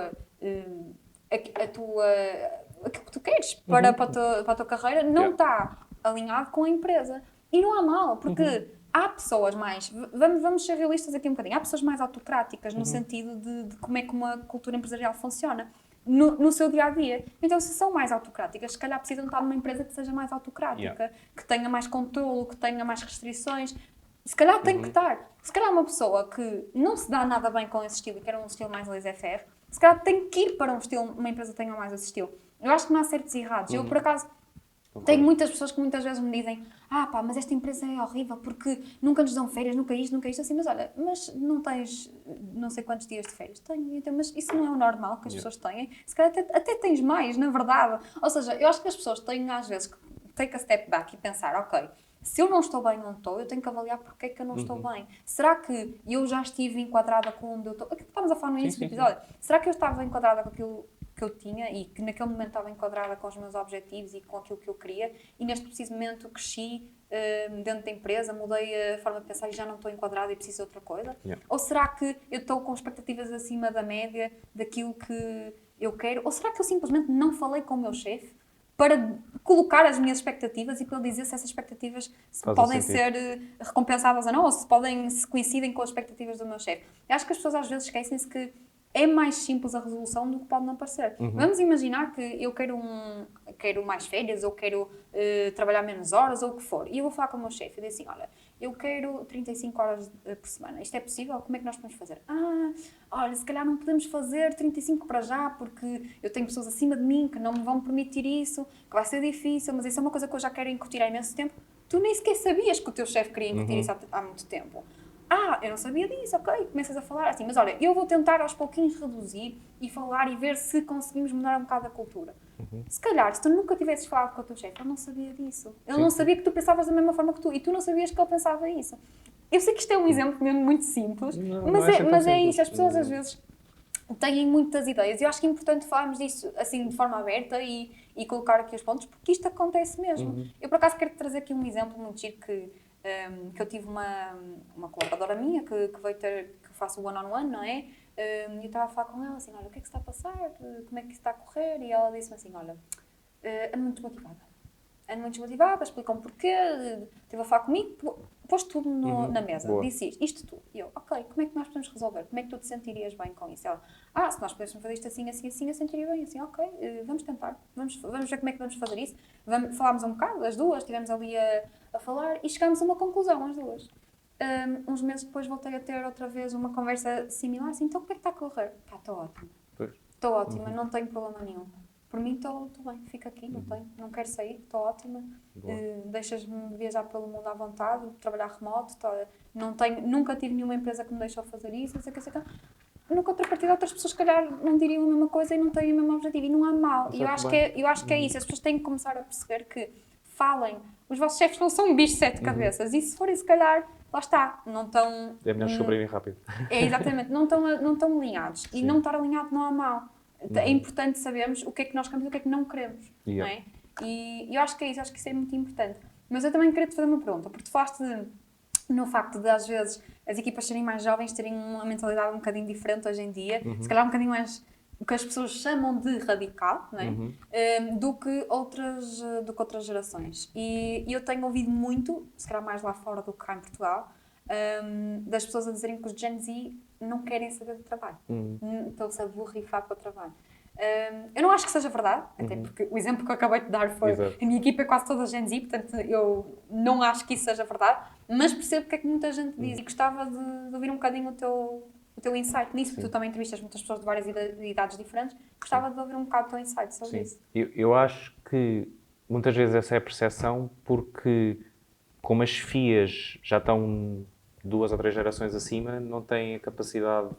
que tu queres para a tua carreira não está alinhado com a empresa. E não há mal, porque há pessoas mais... Vamos ser realistas aqui um bocadinho. Há pessoas mais autocráticas no sentido de como é que uma cultura empresarial funciona no seu dia-a-dia. Então, se são mais autocráticas, se calhar precisam estar numa empresa que seja mais autocrática, que tenha mais controlo, que tenha mais restrições. Se calhar tem que estar. Se calhar uma pessoa que não se dá nada bem com esse estilo e quer um estilo mais laissez-faire, se calhar tem que ir para uma empresa que tenha mais esse estilo. Eu acho que não há certos e errados. Eu, por acaso, tenho muitas pessoas que muitas vezes me dizem mas esta empresa é horrível porque nunca nos dão férias, nunca isto, assim. Mas olha, mas não tens não sei quantos dias de férias? Tenho, então, mas isso não é o normal que as pessoas têm? Se calhar até tens mais, na verdade. Ou seja, eu acho que as pessoas têm às vezes que take a step back e pensar, ok, se eu não estou bem onde estou, eu tenho que avaliar porque é que eu não estou bem. Será que eu já estive enquadrada com onde eu estou? Aquilo que estamos a falar no início do episódio. Será que eu estava enquadrada com aquilo que eu tinha e que naquele momento estava enquadrada com os meus objetivos e com aquilo que eu queria e neste preciso momento cresci dentro da empresa, mudei a forma de pensar e já não estou enquadrada e preciso de outra coisa? Ou será que eu estou com expectativas acima da média daquilo que eu quero? Ou será que eu simplesmente não falei com o meu chefe para colocar as minhas expectativas e para ele dizer se essas expectativas podem ser recompensadas ou não, ou se coincidem com as expectativas do meu chefe? Eu acho que as pessoas às vezes esquecem-se que é mais simples a resolução do que pode não parecer. Vamos imaginar que eu quero mais férias, ou quero trabalhar menos horas, ou o que for. E eu vou falar com o meu chefe e digo assim, olha, eu quero 35 horas por semana. Isto é possível? Como é que nós podemos fazer? Olha, se calhar não podemos fazer 35 para já, porque eu tenho pessoas acima de mim que não me vão permitir isso, que vai ser difícil, mas isso é uma coisa que eu já quero incutir há imenso tempo. Tu nem sequer sabias que o teu chefe queria incutir isso há muito tempo. Eu não sabia disso, ok, começas a falar assim, mas olha, eu vou tentar aos pouquinhos reduzir e falar e ver se conseguimos mudar um bocado a cultura. Se calhar, se tu nunca tivesses falado com o teu chefe, ele não sabia disso. Ele não sabia que tu pensavas da mesma forma que tu e tu não sabias que ele pensava isso. Eu sei que isto é um exemplo mesmo muito simples, mas é isso, as pessoas às vezes têm muitas ideias. Eu acho que é importante falarmos disso assim de forma aberta e colocar aqui os pontos, porque isto acontece mesmo. Eu, por acaso, quero trazer aqui um exemplo muito giro que eu tive uma colaboradora minha que veio ter, que eu faço one-on-one, não é? E eu estava a falar com ela assim, olha, o que é que se está a passar? Como é que isso está a correr? E ela disse-me assim, olha, ando muito desmotivada. Ando muito desmotivada, explicam-me porquê, esteve a falar comigo, pôs tudo na mesa, Boa. disse isto tudo. E eu, ok, como é que nós podemos resolver? Como é que tu te sentirias bem com isso? Ela, se nós pudéssemos fazer isto assim, assim, assim, eu sentiria bem. Assim, ok, vamos tentar, vamos ver como é que vamos fazer isso. Falámos um bocado, as duas, estivemos ali a falar e chegámos a uma conclusão, as duas. Uns meses depois voltei a ter outra vez uma conversa similar, assim, então como é que está a correr? Estou ótima. Estou ótima, não tenho problema nenhum. Por mim estou bem, fico aqui, não quero sair, estou ótima. Deixas-me viajar pelo mundo à vontade, trabalhar remoto, nunca tive nenhuma empresa que me deixou fazer isso, não sei o que. No contrapartida, outras pessoas, se calhar, não diriam a mesma coisa e não têm o mesmo objetivo. E não há mal. E eu acho que é isso. As pessoas têm que começar a perceber que falem. Os vossos chefes não são um bicho de sete cabeças. E se forem, se calhar, lá está. Não estão... É melhor descobrirem rápido. Exatamente. Não estão alinhados. E não estar alinhado não há mal. É importante sabermos o que é que nós queremos e o que é que não queremos. Não é? E eu acho que é isso. Acho que isso é muito importante. Mas eu também queria te fazer uma pergunta. Porque tu falaste no facto de, às vezes, as equipas serem mais jovens, terem uma mentalidade um bocadinho diferente hoje em dia, se calhar um bocadinho mais o que as pessoas chamam de radical, não é? Do que outras gerações. E eu tenho ouvido muito, se calhar mais lá fora do que cá em Portugal, das pessoas a dizerem que os Gen Z não querem saber do trabalho. Estão-se a borrifar para o trabalho. Eu não acho que seja verdade, até porque o exemplo que eu acabei de dar foi a minha equipa é quase toda Gen Z, portanto eu não acho que isso seja verdade, mas percebo porque é que muita gente diz e gostava de ouvir um bocadinho o teu insight nisso, porque tu também entrevistas muitas pessoas de várias idades diferentes, gostava de ouvir um bocado o teu insight sobre isso. Eu acho que muitas vezes essa é a percepção porque como as FIAs já estão 2 ou 3 gerações acima, não têm a capacidade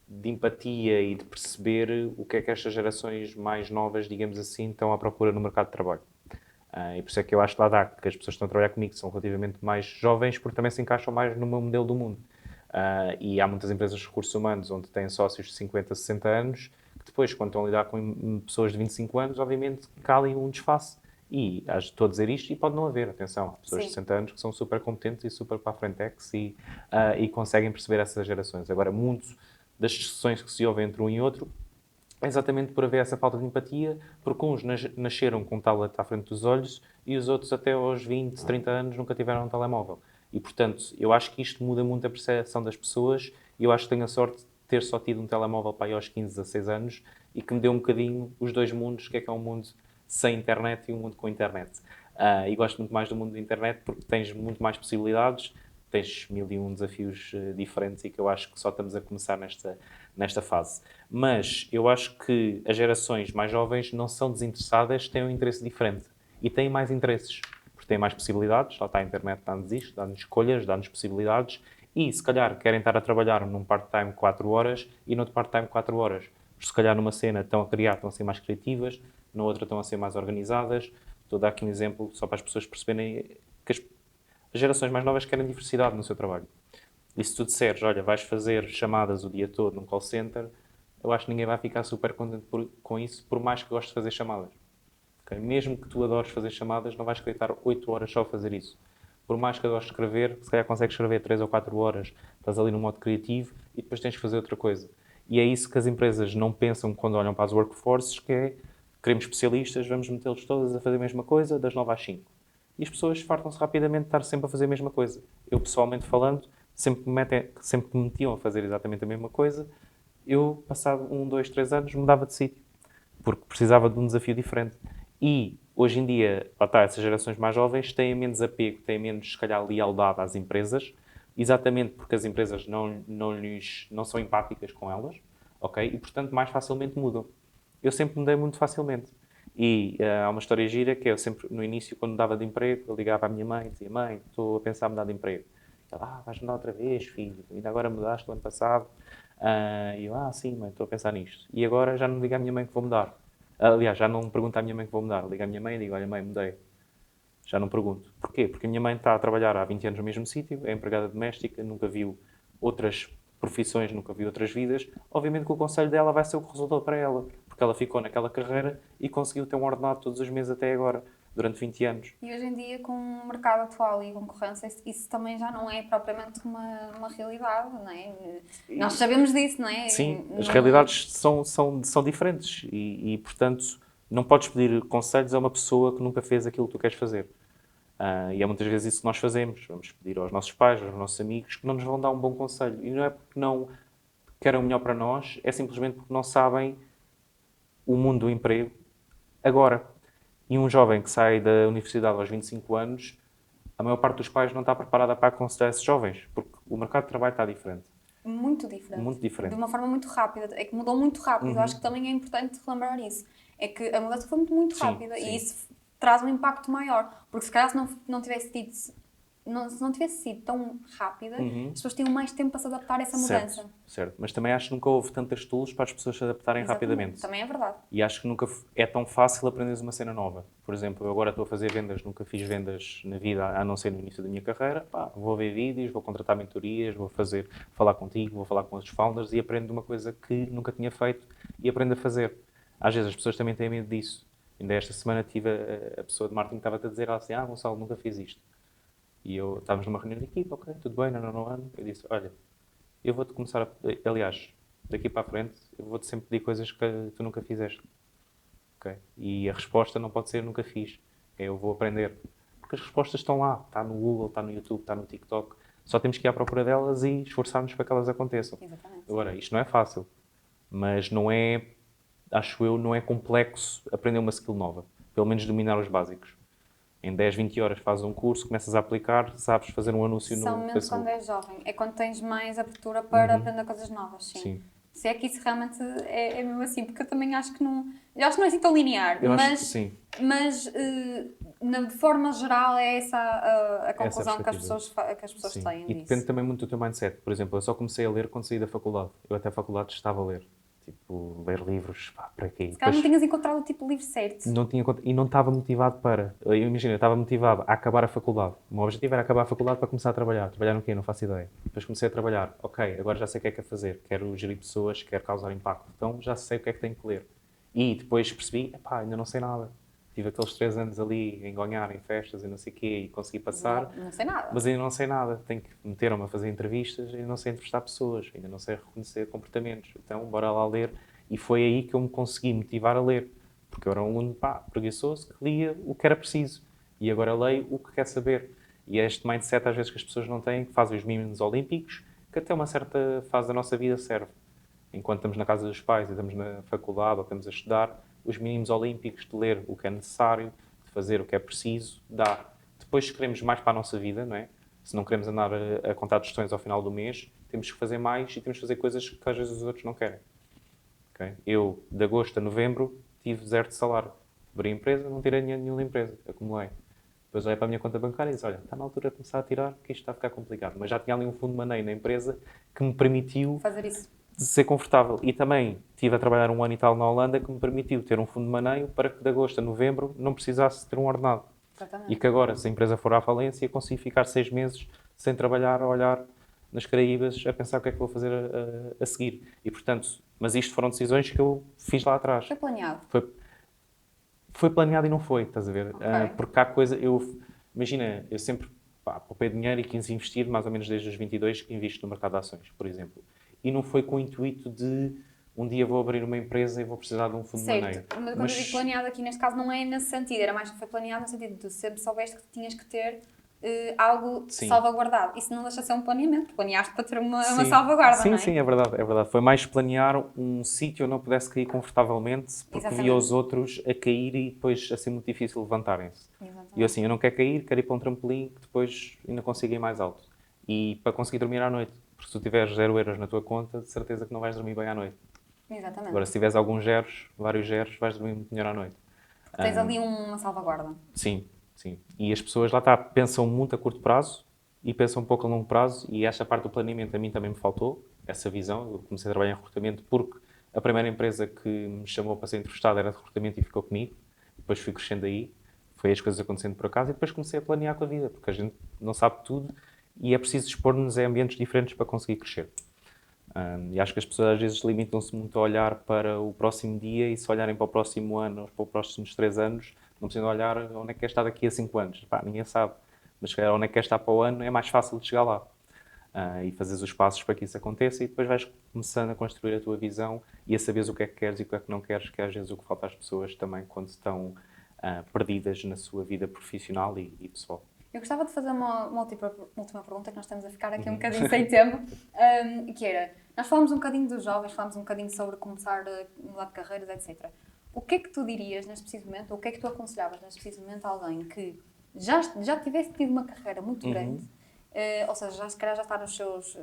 de empatia e de perceber o que é que estas gerações mais novas, digamos assim, estão à procura no mercado de trabalho. E por isso é que eu acho que lá dá que as pessoas que estão a trabalhar comigo são relativamente mais jovens porque também se encaixam mais no meu modelo do mundo. E há muitas empresas de recursos humanos onde têm sócios de 50, 60 anos que depois, quando estão a lidar com pessoas de 25 anos, obviamente que há ali um desface. E estou a dizer isto e pode não haver, atenção, há pessoas de 60 anos que são super competentes e super para a frentex e conseguem perceber essas gerações. Agora, muito das discussões que se ouvem entre um e outro é exatamente por haver essa falta de empatia, porque uns nasceram com um tablet à frente dos olhos e os outros até aos 20, 30 anos nunca tiveram um telemóvel. E, portanto, eu acho que isto muda muito a percepção das pessoas e eu acho que tenho a sorte de ter só tido um telemóvel para aí aos 15, 16 anos e que me deu um bocadinho os dois mundos, que é um mundo sem internet e um mundo com internet. E gosto muito mais do mundo da internet porque tens muito mais possibilidades, tens 1001 desafios diferentes e que eu acho que só estamos a começar nesta fase. Mas eu acho que as gerações mais jovens não são desinteressadas, têm um interesse diferente e têm mais interesses, porque têm mais possibilidades. Lá está a internet, dá-nos isto, dá-nos escolhas, dá-nos possibilidades e se calhar querem estar a trabalhar num part-time 4 horas e noutro part-time 4 horas. Se calhar numa cena estão a criar, estão a ser mais criativas, na outra estão a ser mais organizadas. Estou a dar aqui um exemplo só para as pessoas perceberem que as gerações mais novas querem diversidade no seu trabalho. E se tu disseres, olha, vais fazer chamadas o dia todo num call center, eu acho que ninguém vai ficar super contente com isso, por mais que gostes de fazer chamadas. Okay? Mesmo que tu adores fazer chamadas, não vais querer estar 8 horas só a fazer isso. Por mais que adores escrever, se calhar consegues escrever 3 ou 4 horas, estás ali no modo criativo e depois tens que fazer outra coisa. E é isso que as empresas não pensam quando olham para as workforces, que é, queremos especialistas, vamos metê-los todos a fazer a mesma coisa, das 9 às 5. E as pessoas fartam-se rapidamente de estar sempre a fazer a mesma coisa. Eu, pessoalmente falando, sempre me metiam a fazer exatamente a mesma coisa, eu, passado 1, 2, 3 anos, mudava de sítio. Porque precisava de um desafio diferente. E, hoje em dia, lá está, essas gerações mais jovens têm menos apego, têm menos, se calhar, lealdade às empresas, exatamente porque as empresas não são empáticas com elas, ok? E, portanto, mais facilmente mudam. Eu sempre mudei muito facilmente. E há uma história gira que eu sempre, no início, quando mudava de emprego, eu ligava à minha mãe e dizia, mãe, estou a pensar em mudar de emprego. Ela, vais mudar outra vez, filho, ainda agora mudaste o ano passado. E eu, sim, mãe, estou a pensar nisto. E agora já não digo à minha mãe que vou mudar. Aliás, já não pergunto à minha mãe que vou mudar. Ligo à minha mãe e digo, olha mãe, mudei. Já não pergunto. Porquê? Porque a minha mãe está a trabalhar há 20 anos no mesmo sítio, é empregada doméstica, nunca viu outras profissões, nunca viu outras vidas, obviamente que o conselho dela vai ser o que resultou para ela, porque ela ficou naquela carreira e conseguiu ter um ordenado todos os meses até agora, durante 20 anos. E hoje em dia, com o mercado atual e a concorrência, isso também já não é propriamente uma realidade, não é? Nós sabemos disso, não é? Sim, as realidades são diferentes portanto, não podes pedir conselhos a uma pessoa que nunca fez aquilo que tu queres fazer. E é muitas vezes isso que nós fazemos. Vamos pedir aos nossos pais, aos nossos amigos, que não nos vão dar um bom conselho. E não é porque não querem o melhor para nós, é simplesmente porque não sabem o mundo do emprego agora. E um jovem que sai da universidade aos 25 anos, a maior parte dos pais não está preparada para aconselhar esses jovens, porque o mercado de trabalho está diferente. Muito diferente. Muito diferente. De uma forma muito rápida. É que mudou muito rápido. Eu acho que também é importante relembrar isso. É que a mudança foi muito rápida e isso traz um impacto maior. Porque se calhar se não tivesse tido... se não tivesse sido tão rápida, as pessoas tinham mais tempo para se adaptar a essa mudança. Certo. Mas também acho que nunca houve tantas tools para as pessoas se adaptarem rapidamente. Também é verdade. E acho que nunca é tão fácil aprenderes uma cena nova. Por exemplo, eu agora estou a fazer vendas, nunca fiz vendas na vida, a não ser no início da minha carreira. Pá, vou ver vídeos, vou contratar mentorias, falar contigo, vou falar com outros founders e aprendo uma coisa que nunca tinha feito e aprendo a fazer. Às vezes as pessoas também têm medo disso. Ainda esta semana tive a pessoa de marketing que estava a dizer assim, Gonçalo, nunca fiz isto. E estávamos numa reunião de equipa, ok, tudo bem, não ano. Eu disse, olha, eu vou-te começar aliás, daqui para a frente, eu vou-te sempre pedir coisas que tu nunca fizeste. Okay? E a resposta não pode ser nunca fiz. Eu vou aprender. Porque as respostas estão lá. Está no Google, está no YouTube, está no TikTok. Só temos que ir à procura delas e esforçar-nos para que elas aconteçam. Exatamente. Agora, isto não é fácil. Mas não é, acho eu, não é complexo aprender uma skill nova. Pelo menos dominar os básicos. Em 10, 20 horas fazes um curso, começas a aplicar, sabes fazer um anúncio no Facebook. Somente quando és jovem. É quando tens mais abertura para aprender coisas novas, sim. Se é que isso realmente é mesmo assim, porque eu também acho que não... Eu acho que não é assim tão linear, mas de forma geral é essa a conclusão que as pessoas têm E depende também muito do teu mindset. Por exemplo, eu só comecei a ler quando saí da faculdade. Eu até a faculdade estava a ler. Tipo, ler livros, para quê? Se calhar não tinhas encontrado o tipo de livro certo. Não tinha, e não estava motivado para. Imagina, eu estava motivado a acabar a faculdade. O meu objetivo era acabar a faculdade para começar a trabalhar. Trabalhar no quê? Não faço ideia. Depois comecei a trabalhar. Ok, agora já sei o que é fazer. Quero gerir pessoas, quero causar impacto. Então já sei o que é que tenho que ler. E depois percebi, ainda não sei nada. Tive aqueles 3 anos ali a engonhar em festas e não sei o quê e consegui passar. Não sei nada. Mas ainda não sei nada. Tenho que meter-me a fazer entrevistas e não sei entrevistar pessoas. Ainda não sei reconhecer comportamentos. Então, bora lá ler. E foi aí que eu me consegui motivar a ler. Porque eu era um aluno, preguiçoso, que lia o que era preciso. E agora leio o que quer saber. E é este mindset, às vezes, que as pessoas não têm, que fazem os mínimos olímpicos, que até uma certa fase da nossa vida serve. Enquanto estamos na casa dos pais, e estamos na faculdade, ou estamos a estudar, os mínimos olímpicos de ler o que é necessário, de fazer o que é preciso, dá. Depois, se queremos mais para a nossa vida, não é? Se não queremos andar a contar tostões ao final do mês, temos que fazer mais e temos que fazer coisas que às vezes os outros não querem. Okay? Eu, de agosto a novembro, tive 0 de salário. Abri a empresa, não tirei dinheiro nenhum da empresa, acumulei. Depois olhei para a minha conta bancária e disse, olha, está na altura de começar a tirar, que isto está a ficar complicado. Mas já tinha ali um fundo de maneio na empresa que me permitiu fazer isso. Ser confortável. E também estive a trabalhar 1 ano e tal na Holanda que me permitiu ter um fundo de maneio para que de agosto a novembro não precisasse ter um ordenado. Exatamente. E que agora, se a empresa for à falência, consigo ficar 6 meses sem trabalhar, a olhar nas Caraíbas, a pensar o que é que vou fazer a seguir. E, portanto, mas isto foram decisões que eu fiz lá atrás. Foi planeado. Foi planeado e não foi, estás a ver? Okay. Porque há coisa... Imagina, eu sempre poupei dinheiro e quis investir, mais ou menos desde os 22, que invisto no mercado de ações, por exemplo. E não foi com o intuito de um dia vou abrir uma empresa e vou precisar de um fundo de maneio. Mas quando eu digo planeado aqui, neste caso, não é nesse sentido. Era mais que foi planeado no sentido de sempre soubeste que tinhas que ter algo salvaguardado. Isso não deixa de ser um planeamento. Planeaste para ter uma salvaguarda, não é? Sim, é verdade. Foi mais planear um sítio onde eu pudesse cair confortavelmente, porque via os outros a cair e depois a ser muito difícil levantarem-se. E eu assim, eu não quero cair, quero ir para um trampolim que depois ainda consiga ir mais alto. E para conseguir dormir à noite. Porque se tu tiveres 0 euros na tua conta, de certeza que não vais dormir bem à noite. Exatamente. Agora, se tiveres alguns zeros, vários zeros, vais dormir muito melhor à noite. Tens ali uma salvaguarda. Sim. E as pessoas lá pensam muito a curto prazo e pensam um pouco a longo prazo, e esta parte do planeamento a mim também me faltou, essa visão. Eu comecei a trabalhar em recrutamento porque a primeira empresa que me chamou para ser entrevistada era de recrutamento e ficou comigo. Depois fui crescendo aí, foi as coisas acontecendo por acaso, e depois comecei a planear com a vida, porque a gente não sabe tudo e é preciso expor-nos a ambientes diferentes para conseguir crescer. E acho que as pessoas às vezes limitam-se muito a olhar para o próximo dia e se olharem para o próximo ano ou para os próximos 3 anos, não precisam olhar onde é que quer estar daqui a 5 anos. Pá, ninguém sabe. Mas se calhar onde é que quer estar para o ano é mais fácil de chegar lá. E fazeres os passos para que isso aconteça e depois vais começando a construir a tua visão e a saberes o que é que queres e o que é que não queres, que é às vezes o que falta às pessoas também quando estão perdidas na sua vida profissional e pessoal. Eu gostava de fazer uma última pergunta, que nós estamos a ficar aqui um bocadinho sem tempo, que era, nós falámos um bocadinho dos jovens, falámos um bocadinho sobre começar a mudar de carreiras, etc. O que é que tu dirias neste preciso momento, ou o que é que tu aconselhavas neste preciso momento a alguém que já tivesse tido uma carreira muito grande, ou seja, se calhar já está nos seus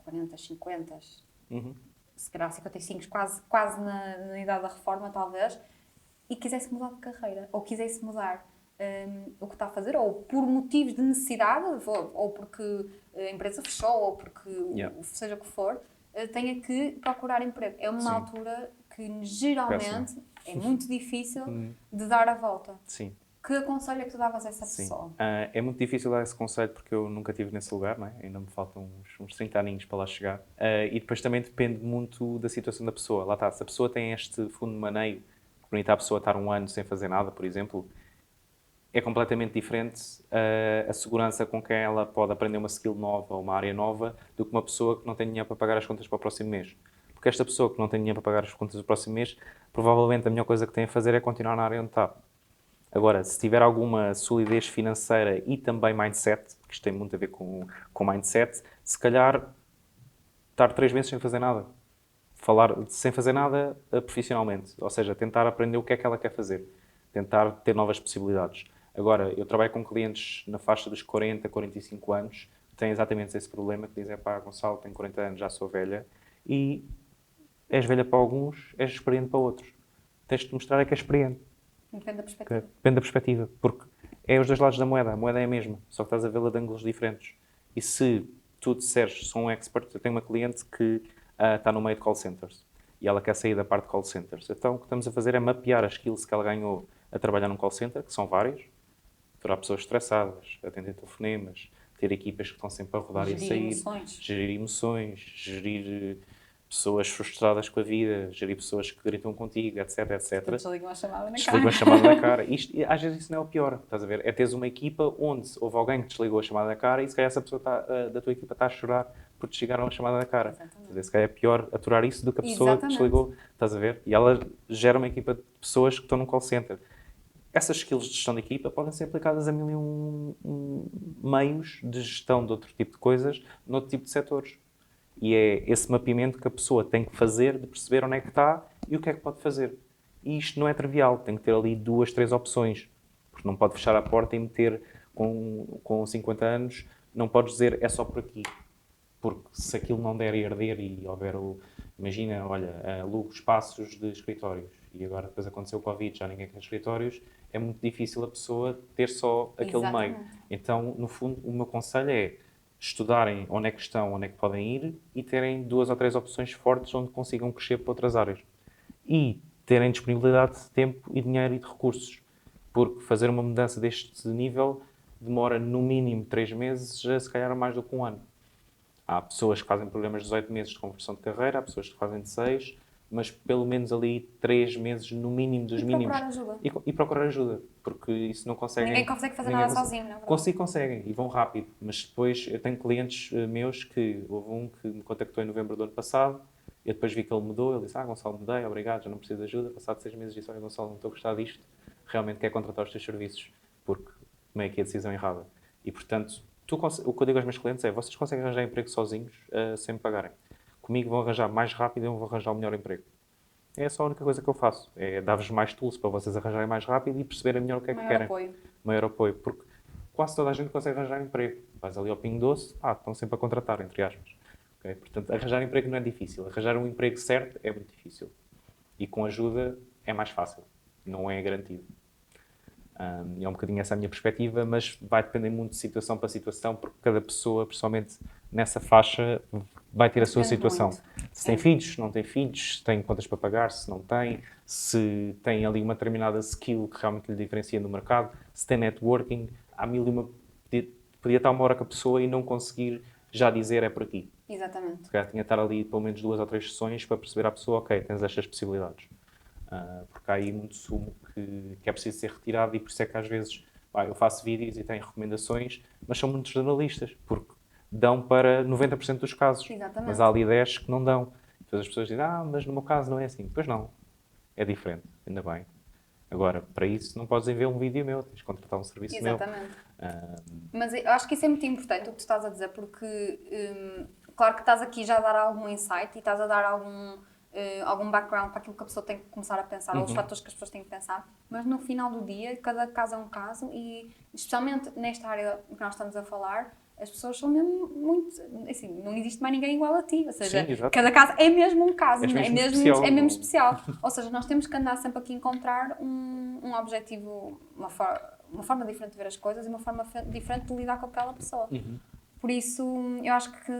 40, 50, se calhar 55, quase na idade da reforma, talvez, e quisesse mudar de carreira, ou quisesse mudar o que está a fazer, ou por motivos de necessidade, ou porque a empresa fechou, ou porque seja o que for, tenha que procurar emprego. É uma altura que geralmente é muito difícil de dar a volta. Sim. Que aconselho é que tu davas a essa pessoa? É muito difícil dar esse conselho porque eu nunca estive nesse lugar, não é? Ainda me faltam uns 30 aninhos para lá chegar. E depois também depende muito da situação da pessoa. Lá está, se a pessoa tem este fundo de maneio que permite à pessoa estar um ano sem fazer nada, por exemplo, é completamente diferente a segurança com que ela pode aprender uma skill nova ou uma área nova do que uma pessoa que não tem dinheiro para pagar as contas para o próximo mês. Porque esta pessoa que não tem dinheiro para pagar as contas do próximo mês, provavelmente a melhor coisa que tem a fazer é continuar na área onde está. Agora, se tiver alguma solidez financeira e também mindset, porque isto tem muito a ver com mindset, se calhar estar 3 meses sem fazer nada. Falar sem fazer nada profissionalmente. Ou seja, tentar aprender o que é que ela quer fazer. Tentar ter novas possibilidades. Agora, eu trabalho com clientes na faixa dos 40, 45 anos, que têm exatamente esse problema, que dizem, pá, Gonçalo, tenho 40 anos, já sou velha, e és velha para alguns, és experiente para outros. Tens de mostrar é que és experiente. Depende da perspectiva. Depende da perspectiva, porque é os dois lados da moeda. A moeda é a mesma, só que estás a vê-la de ângulos diferentes. E se tu disseres, sou um expert, eu tenho uma cliente que está no meio de call centers e ela quer sair da parte de call centers. Então o que estamos a fazer é mapear as skills que ela ganhou a trabalhar num call center, que são várias, aturar pessoas estressadas, atender telefonemas, ter equipas que estão sempre a rodar e a sair, gerir emoções, gerir pessoas frustradas com a vida, gerir pessoas que gritam contigo, etc, etc. Desligam a chamada na cara. Desligam a chamada na cara. Às vezes isso não é o pior, estás a ver? É teres uma equipa onde houve alguém que desligou a chamada na cara e se calhar essa pessoa da tua equipa está a chorar porque desligaram a chamada na cara. Dizer, se calhar é pior aturar isso do que a pessoa que desligou, estás a ver? E ela gera uma equipa de pessoas que estão num call center. Essas skills de gestão de equipa podem ser aplicadas a 1001 meios de gestão de outro tipo de coisas, noutro tipo de setores. E é esse mapeamento que a pessoa tem que fazer de perceber onde é que está e o que é que pode fazer. E isto não é trivial, tem que ter ali 2, 3 opções. Porque não pode fechar a porta e meter com 50 anos, não podes dizer é só por aqui. Porque se aquilo não der a herder e houver imagina, olha, alugo espaços de escritórios e agora depois aconteceu o Covid, já ninguém quer escritórios, é muito difícil a pessoa ter só aquele meio. Então, no fundo, o meu conselho é estudarem onde é que estão, onde é que podem ir e terem 2 ou 3 opções fortes onde consigam crescer para outras áreas. E terem disponibilidade de tempo e dinheiro e de recursos. Porque fazer uma mudança deste nível demora no mínimo 3 meses, já se calhar mais do que um ano. Há pessoas que fazem programas de 18 meses de conversão de carreira, há pessoas que fazem de 6, mas pelo menos ali 3 meses no mínimo dos mínimos. E procurar ajuda, porque isso não consegue. Ninguém consegue fazer nada sozinho, não é verdade? Conseguem e vão rápido, mas depois eu tenho clientes meus que houve um que me contactou em novembro do ano passado, eu depois vi que ele mudou, ele disse, Gonçalo, mudei, obrigado, já não preciso de ajuda. Passado 6 meses disse, olha Gonçalo, não estou a gostar disto, realmente quero contratar os teus serviços, porque tomei aqui a decisão errada. E portanto, o que eu digo aos meus clientes é, vocês conseguem arranjar emprego sozinhos, sem me pagarem. Comigo vão arranjar mais rápido e eu vou arranjar o melhor emprego. É só a única coisa que eu faço. É dar-vos mais tools para vocês arranjarem mais rápido e perceberem melhor o que é que querem. Maior apoio. Porque quase toda a gente consegue arranjar emprego. Vais ali ao Pingo Doce, estão sempre a contratar, entre aspas. Okay? Portanto, arranjar emprego não é difícil. Arranjar um emprego certo é muito difícil. E com ajuda é mais fácil. Não é garantido. É um bocadinho essa a minha perspectiva, mas vai depender muito de situação para situação, porque cada pessoa, principalmente nessa faixa, vai ter a sua situação. Se tem filhos, se não tem filhos, se tem contas para pagar, se não tem, se tem ali uma determinada skill que realmente lhe diferencia no mercado, se tem networking, há mil e uma... Podia estar uma hora com a pessoa e não conseguir já dizer é por aqui. Exatamente. Se calhar tinha de estar ali pelo menos 2 ou 3 sessões para perceber à pessoa, ok, tens estas possibilidades. Porque há aí muito sumo que é preciso ser retirado e por isso é que às vezes eu faço vídeos e tenho recomendações, mas são muito generalistas, porque dão para 90% dos casos. Exatamente. Mas há ali 10 que não dão. Depois as pessoas dizem, mas no meu caso não é assim. Pois não, é diferente, ainda bem. Agora, para isso não podes enviar um vídeo meu, tens de contratar um serviço Exatamente. meu. Mas eu acho que isso é muito importante o que tu estás a dizer, porque claro que estás aqui já a dar algum insight e estás a dar algum background para aquilo que a pessoa tem que começar a pensar, ou os fatores que as pessoas têm que pensar, mas no final do dia, cada caso é um caso e especialmente nesta área que nós estamos a falar, as pessoas são mesmo muito, assim, não existe mais ninguém igual a ti, ou seja, Sim, cada caso é mesmo um caso, És mesmo é especial. mesmo especial, ou seja, nós temos que andar sempre aqui a encontrar um objetivo, uma forma diferente de ver as coisas e uma forma diferente de lidar com aquela pessoa. Por isso, eu acho que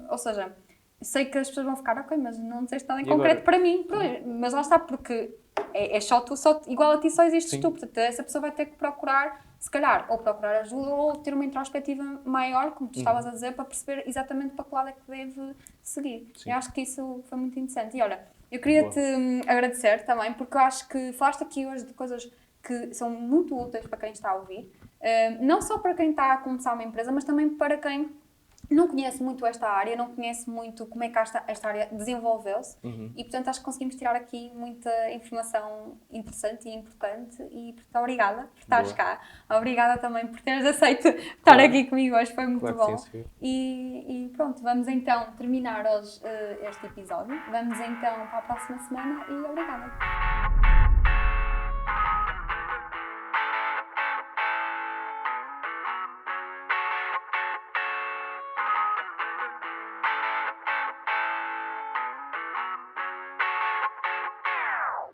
ou seja, sei que as pessoas vão ficar, ok, mas não disseste nada em concreto para mim, mas lá está, porque é só tu, igual a ti só existes Sim. tu, portanto essa pessoa vai ter que procurar, se calhar, ou procurar ajuda ou ter uma introspectiva maior, como tu estavas a dizer, para perceber exatamente para que lado é que deve seguir. Sim. Eu acho que isso foi muito interessante. E olha, eu queria-te agradecer também, porque eu acho que falaste aqui hoje de coisas que são muito úteis para quem está a ouvir, não só para quem está a começar uma empresa, mas também para quem não conhece muito esta área, não conhece muito como é que esta área desenvolveu-se e, portanto, acho que conseguimos tirar aqui muita informação interessante e importante e, portanto, obrigada por estares cá. Obrigada também por teres aceito estar aqui comigo hoje, foi muito bom. Sim, E pronto, vamos então terminar hoje este episódio. Vamos então para a próxima semana e obrigada.